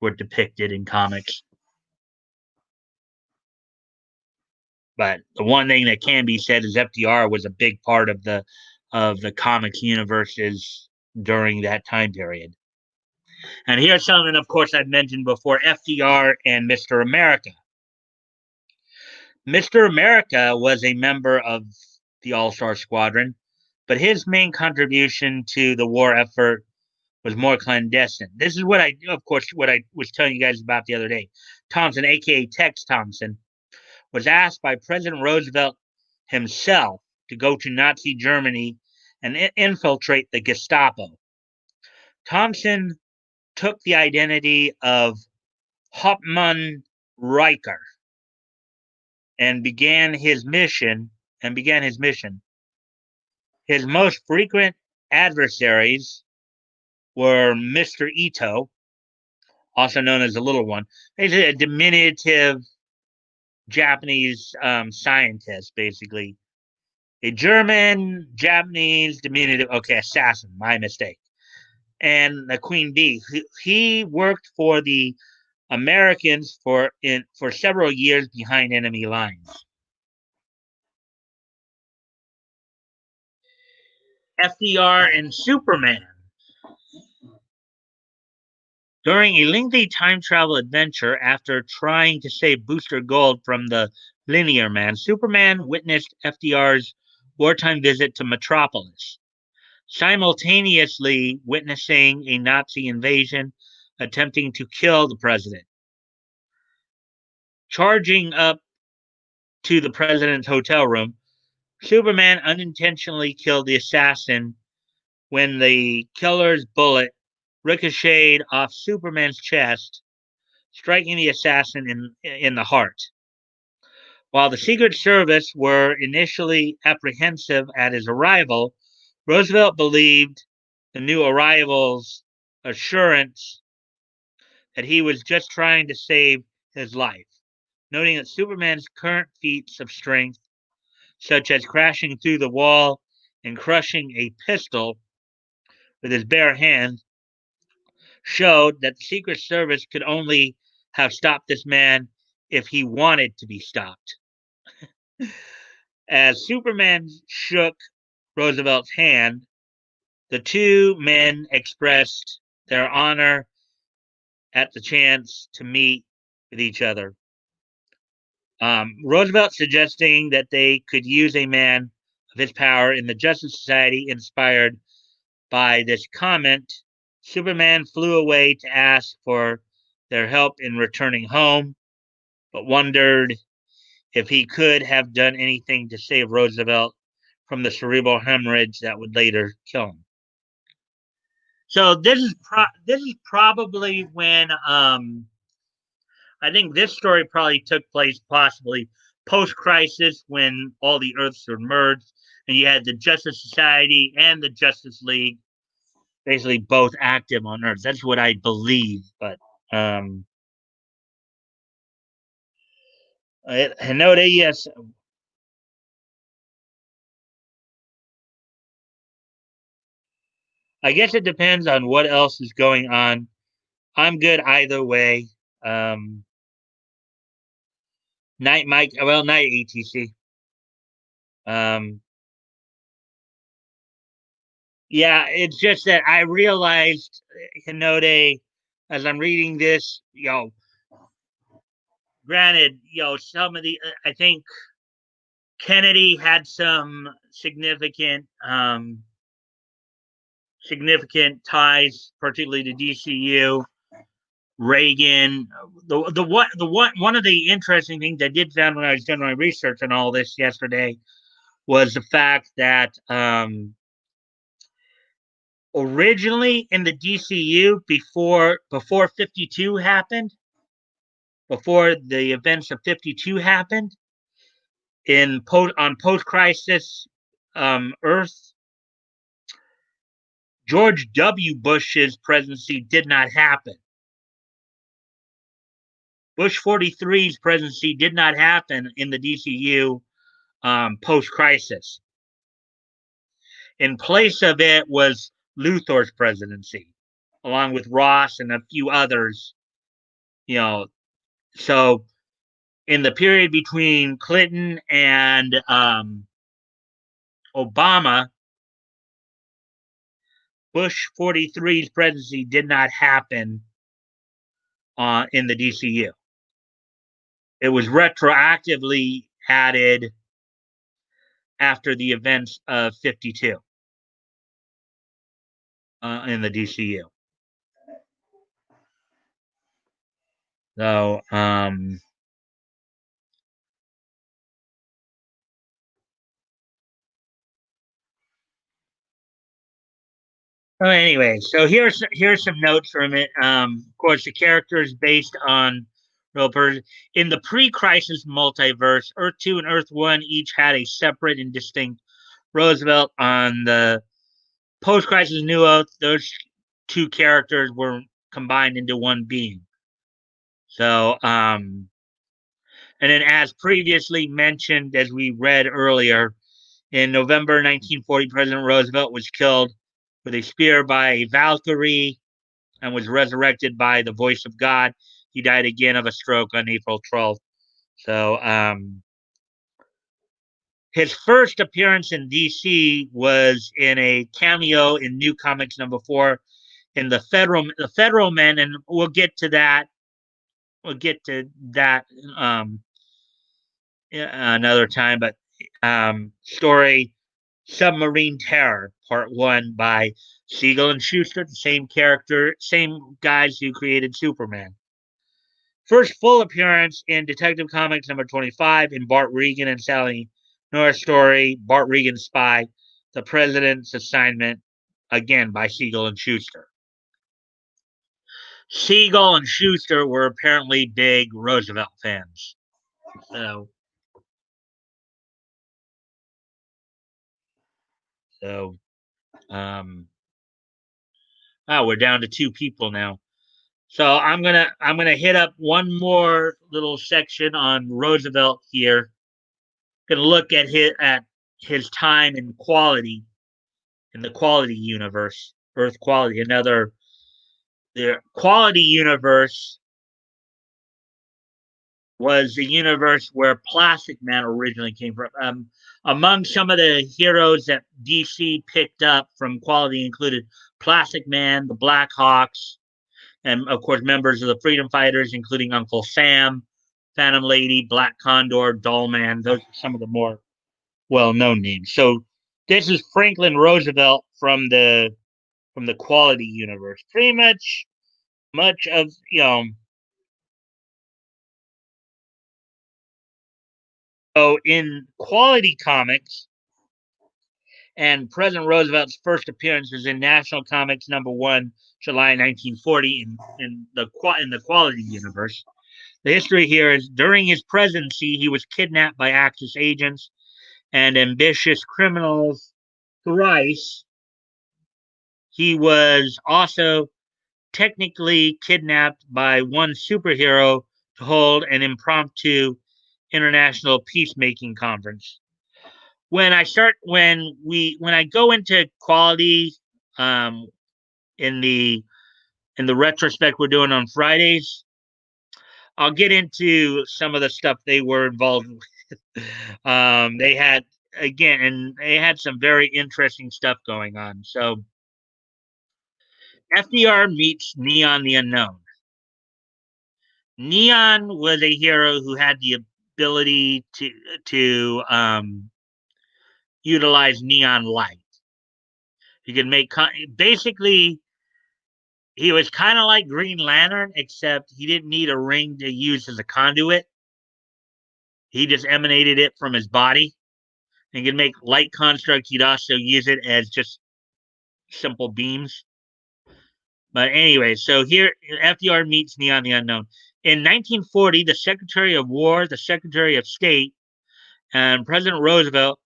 were depicted in comics. But the one thing that can be said is FDR was a big part of the comics universes during that time period. And here's something, of course, I've mentioned before: FDR and Mr. America. Mr. America was a member of the All Star Squadron, but his main contribution to the war effort was more clandestine. This is what I was telling you guys about the other day. Thompson, aka Tex Thompson, was asked by President Roosevelt himself to go to Nazi Germany and infiltrate the Gestapo. Thompson took the identity of Hauptmann Riker and began his mission. His most frequent adversaries were Mr. Ito, also known as the Little One. He's a diminutive Japanese scientist, basically. A German, Japanese, diminutive, okay, assassin, my mistake. And the Queen Bee. He worked for the Americans for several years behind enemy lines. Fdr and Superman. During a lengthy time travel adventure after trying to save Booster Gold from the Linear Man, Superman witnessed FDR's wartime visit to Metropolis, simultaneously witnessing a Nazi invasion attempting to kill the president. Charging up to the president's hotel room, Superman unintentionally killed the assassin when the killer's bullet ricocheted off Superman's chest, striking the assassin in the heart. While the Secret Service were initially apprehensive at his arrival, Roosevelt believed the new arrival's assurance that he was just trying to save his life, noting that Superman's current feats of strength, such as crashing through the wall and crushing a pistol with his bare hand, showed that the Secret Service could only have stopped this man if he wanted to be stopped. As Superman shook Roosevelt's hand, the two men expressed their honor at the chance to meet with each other. Roosevelt suggesting that they could use a man of his power in the Justice Society. Inspired by this comment, Superman flew away to ask for their help in returning home, but wondered if he could have done anything to save Roosevelt from the cerebral hemorrhage that would later kill him. So this is probably when I think this story probably took place possibly post-crisis when all the Earths were merged, and you had the Justice Society and the Justice League, basically both active on Earth. That's what I believe, but um, I know that yes. I guess it depends on what else is going on. I'm good either way. Um, night Mike, well, night ATC. Um, yeah, it's just that I realized, Hinode, as I'm reading this, granted, some of the, I think Kennedy had some significant ties, particularly to DCU. Reagan, one of the interesting things I did find when I was doing my research on all this yesterday was the fact that originally in the DCU before 52 happened, before the events of 52 happened on post crisis Earth, George W. Bush's presidency did not happen. Bush 43's presidency did not happen in the DCU post crisis. In place of it was Luthor's presidency, along with Ross and a few others. So in the period between Clinton and Obama, Bush 43's presidency did not happen in the DCU. It was retroactively added after the events of 52 in the DCU. So, anyway, so here's some notes from it. Of course, the character is based on real person. In the pre-crisis multiverse, Earth 2 and Earth 1 each had a separate and distinct Roosevelt. On the post-crisis New Earth, those two characters were combined into one being. So, and then as previously mentioned, as we read earlier, in November 1940, President Roosevelt was killed with a spear by a Valkyrie and was resurrected by the voice of God. He died again of a stroke on April 12th. So, his first appearance in DC was in a cameo in New Comics #4 in the Federal Men, and we'll get to that. We'll get to that another time. But story Submarine Terror Part 1 by Siegel and Schuster, the same guys who created Superman. First full appearance in Detective Comics #25 in Bart Regan and Sally Norris story, Bart Regan's Spy, The President's Assignment, again by Siegel and Schuster. Siegel and Schuster were apparently big Roosevelt fans. So, we're down to 2 people now. So I'm gonna hit up one more little section on Roosevelt here. Gonna look at his time in the quality universe, Earth quality. The quality universe was the universe where Plastic Man originally came from. Among some of the heroes that DC picked up from quality included Plastic Man, the Black Hawks, and of course members of the Freedom Fighters, including Uncle Sam, Phantom Lady, Black Condor, Dollman. Those are some of the more well-known names. So this is Franklin Roosevelt from the quality universe. Pretty much of so in quality comics, and President Roosevelt's first appearance was in National Comics #1, July 1940, in the quality universe. The history here is during his presidency, he was kidnapped by Axis agents and ambitious criminals thrice. He was also technically kidnapped by one superhero to hold an impromptu international peacemaking conference. When I go into quality um, in the retrospect we're doing on Fridays, I'll get into some of the stuff they were involved with. They had again, and they had some very interesting stuff going on. So FDR meets Neon the Unknown. Neon was a hero who had the ability to utilize neon light. He could make basically he was kind of like Green Lantern, except he didn't need a ring to use as a conduit. He just emanated it from his body and could make light constructs. He'd also use it as just simple beams. But anyway, so here FDR meets Neon the Unknown. In 1940, the Secretary of War, the Secretary of State, and President Roosevelt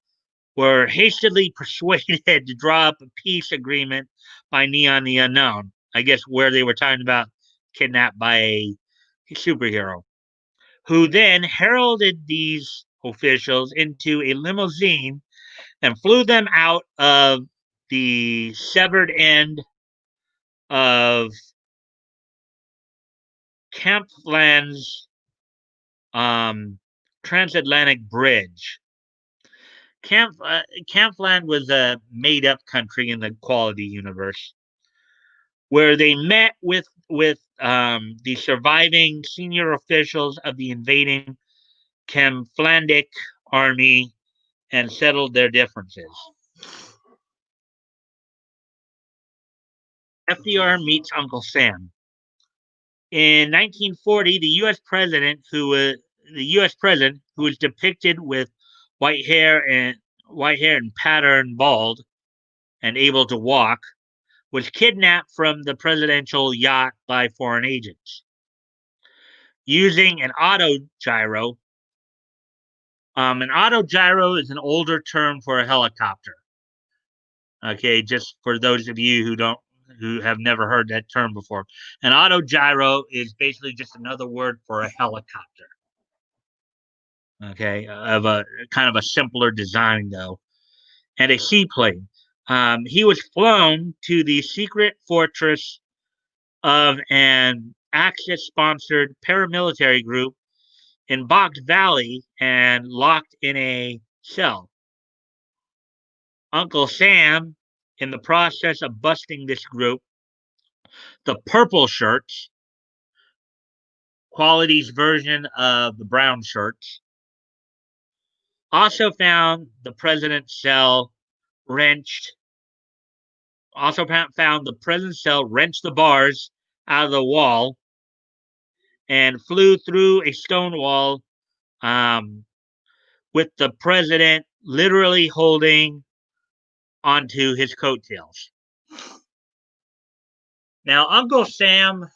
were hastily persuaded to draw up a peace agreement by Neon the Unknown. I guess where they were talking about kidnapped by a superhero, who then heralded these officials into a limousine and flew them out of the severed end of Campland's transatlantic bridge. Campland was a made-up country in the quality universe, where they met with the surviving senior officials of the invading Camplandic army and settled their differences. FDR meets Uncle Sam. In 1940, the U.S. president who was depicted with white hair and patterned bald and able to walk was kidnapped from the presidential yacht by foreign agents using an autogyro. An autogyro is an older term for a helicopter. Okay, just for those of you who have never heard that term before, an autogyro is basically just another word for a helicopter. Okay, of a kind of a simpler design though, and a seaplane. He was flown to the secret fortress of an Axis-sponsored paramilitary group in Box Valley and locked in a cell. Uncle Sam, in the process of busting this group, the purple shirts, Quality's version of the brown shirts, also found the president's cell wrenched. Also found the president's cell wrenched the bars out of the wall and flew through a stone wall with the president literally holding onto his coattails. Now, Uncle Sam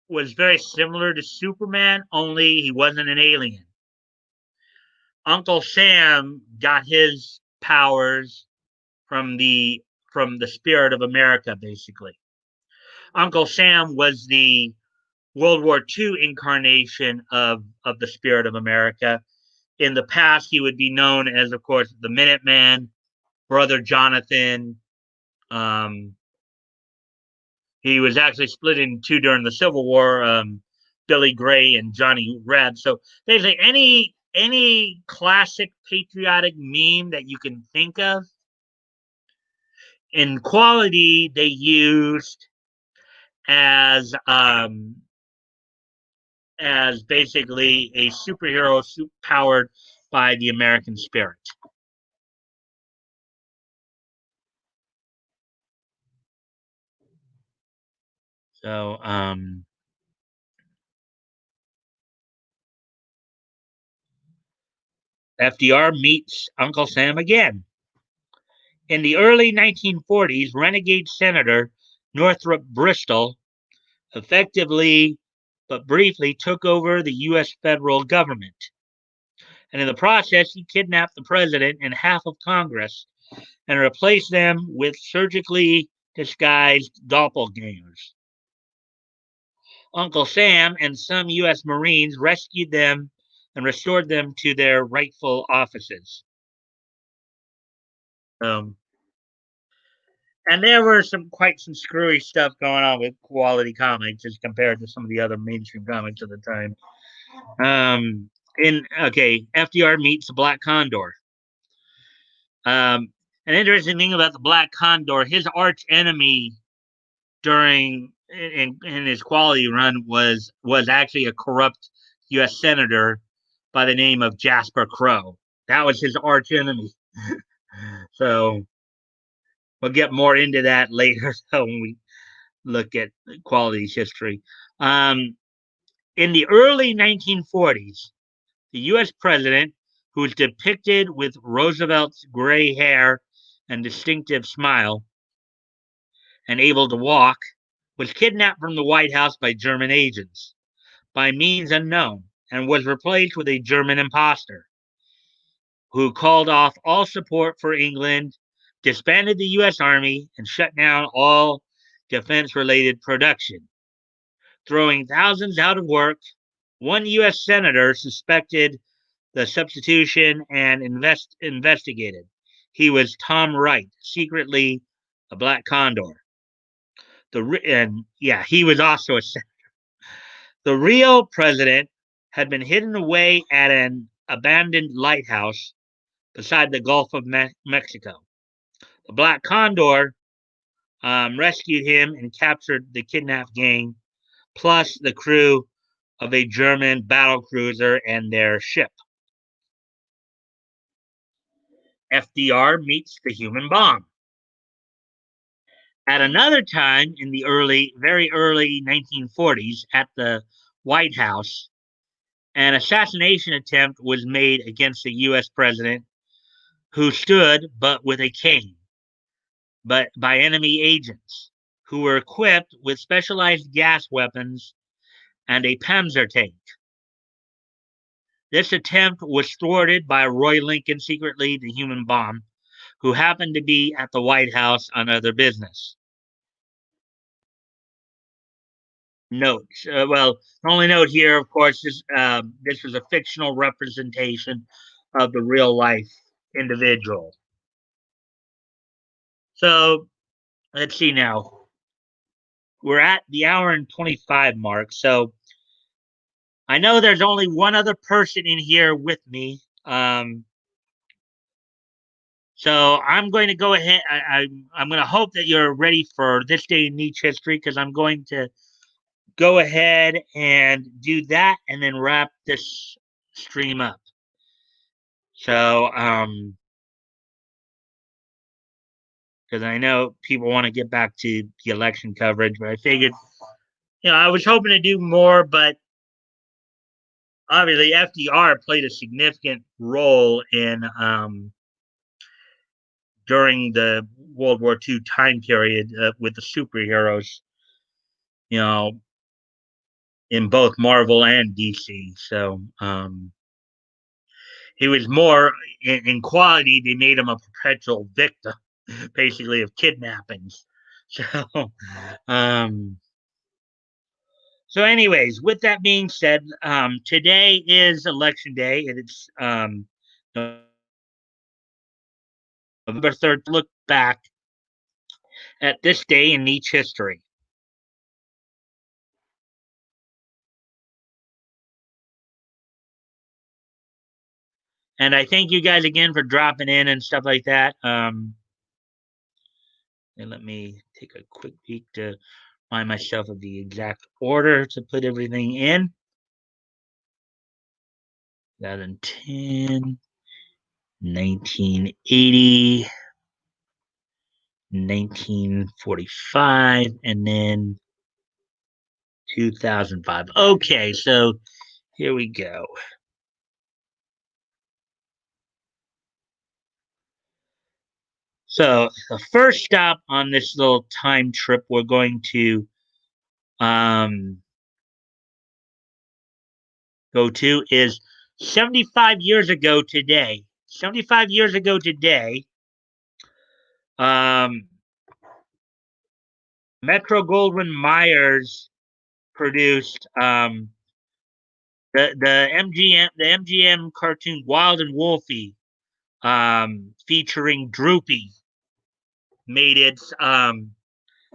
was very similar to Superman, only he wasn't an alien. Uncle Sam got his powers from the spirit of America, basically. Uncle Sam was the World War II incarnation of the spirit of America. In the past, he would be known as, of course, the Minuteman, Brother Jonathan. He was actually split in two during the Civil War, Billy Gray and Johnny Reb. So basically, any classic patriotic meme that you can think of, in Quality they used as basically a superhero powered by the American spirit. So FDR meets Uncle Sam again. In the early 1940s, renegade Senator Northrop Bristol effectively but briefly took over the U.S. federal government. And in the process, he kidnapped the president and half of Congress and replaced them with surgically disguised doppelgangers. Uncle Sam and some U.S. Marines rescued them and restored them to their rightful offices. Um, and there were quite some screwy stuff going on with quality comics as compared to some of the other mainstream comics of the time. FDR meets the Black Condor. An interesting thing about the Black Condor, his arch enemy during in his quality run was actually a corrupt U.S. senator by the name of Jasper Crow. That was his arch enemy. So we'll get more into that later. So when we look at quality's history, in the early 1940s, the U.S. president, who was depicted with Roosevelt's gray hair and distinctive smile, and able to walk, was kidnapped from the White House by German agents by means unknown and was replaced with a German imposter who called off all support for England, disbanded the U.S. Army, and shut down all defense related production, throwing thousands out of work. One U.S. senator suspected the substitution and investigated. He was Tom Wright, secretly a Black Condor. He was also a senator. The real president had been hidden away at an abandoned lighthouse beside the Gulf of Mexico. The Black Condor rescued him and captured the kidnapped gang, plus the crew of a German battle cruiser and their ship. FDR meets the human bomb. At another time in the very early 1940s, at the White House, an assassination attempt was made against the U.S. president, who stood but with a cane, but by enemy agents who were equipped with specialized gas weapons and a Panzer tank. This attempt was thwarted by Roy Lincoln, secretly the human bomb, who happened to be at the White House on other business. Notes. The only note here, of course, is this was a fictional representation of the real life individual. So let's see now. We're at the hour and 25 mark. So I know there's only one other person in here with me. So I'm going to go ahead. I'm going to hope that you're ready for this day in niche history, because I'm going to go ahead and do that and then wrap this stream up. So, because I know people want to get back to the election coverage, but I figured, I was hoping to do more, but obviously FDR played a significant role in during the World War II time period with the superheroes, in both Marvel and DC. So he was more in quality. They made him a perpetual victim, basically, of kidnappings. So, anyways, with that being said, today is election day. It's November 3rd. Look back at this day in niche history. And I thank you guys again for dropping in and stuff like that. And let me take a quick peek to remind myself of the exact order to put everything in. 2010, 1980, 1945, and then 2005. Okay, so here we go. So the first stop on this little time trip, we're going to go to is 75 years ago today. 75 years ago today, um, Metro Goldwyn Mayers produced the MGM cartoon Wild and Wolfie, featuring Droopy, made its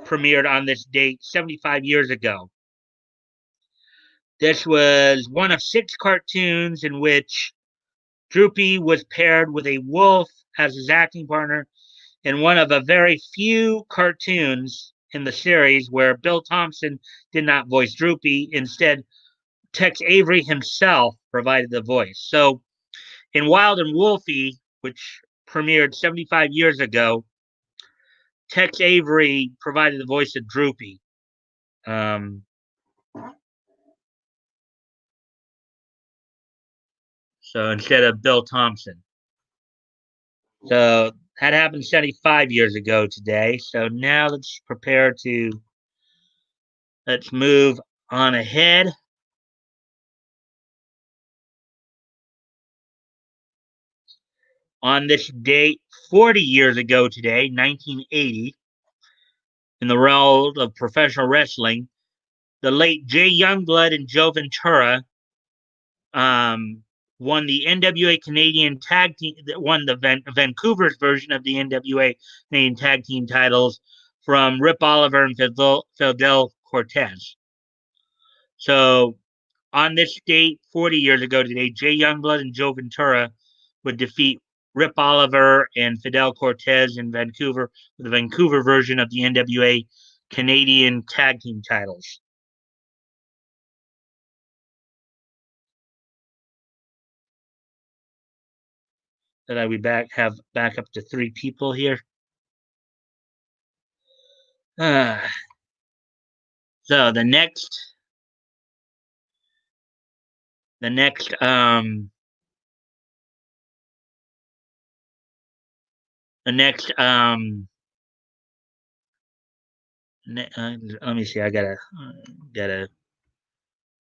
premiered on this date 75 years ago. This was one of 6 cartoons in which Droopy was paired with a wolf as his acting partner, and one of a very few cartoons in the series where Bill Thompson did not voice Droopy. Instead, Tex Avery himself provided the voice. So in Wild and Wolfie, which premiered 75 years ago, Tex Avery provided the voice of Droopy. So instead of Bill Thompson. So that happened 75 years ago today. So now let's move on ahead. On this date, 40 years ago today, 1980, in the realm of professional wrestling, the late Jay Youngblood and Joe Ventura won the NWA Canadian Tag Team, won the Vancouver's version of the NWA Canadian Tag Team titles from Rip Oliver and Fidel Cortez. So on this date, 40 years ago today, Jay Youngblood and Joe Ventura would defeat Rip Oliver and Fidel Cortez in Vancouver with the Vancouver version of the NWA Canadian Tag Team titles. That I would have back up to 3 people here. So the next let me see, I gotta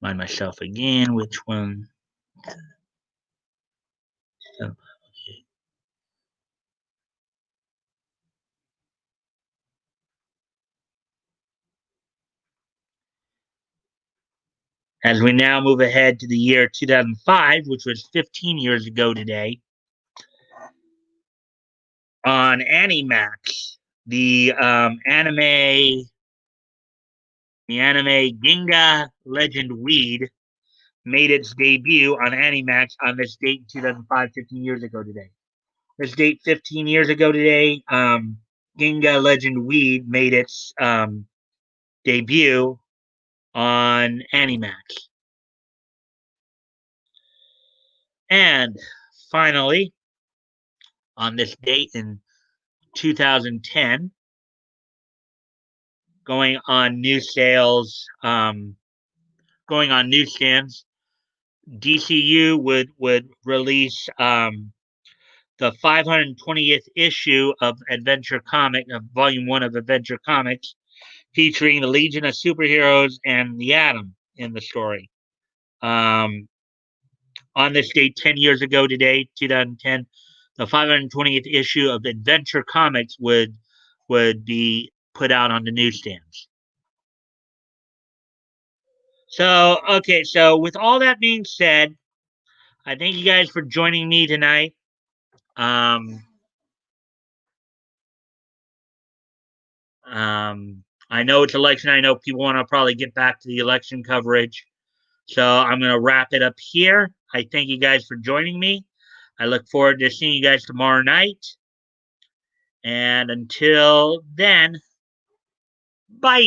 find myself again, which one. Okay. As we now move ahead to the year 2005, which was 15 years ago today, on Animax, the anime Ginga Legend Weed made its debut on Animax on this date in 2005, 15 years ago today. This date 15 years ago today, Ginga Legend Weed made its debut on Animax. And finally, on this date in 2010, going on newsstands, DCU would release the 520th issue of Adventure Comic, of Volume 1 of Adventure Comics, featuring the Legion of Superheroes and the Atom in the story. On this date, 10 years ago today, 2010, the 520th issue of Adventure Comics would be put out on the newsstands. So, okay, so with all that being said, I thank you guys for joining me tonight. I know it's election. I know people want to probably get back to the election coverage. So I'm going to wrap it up here. I thank you guys for joining me. I look forward to seeing you guys tomorrow night. And until then, bye.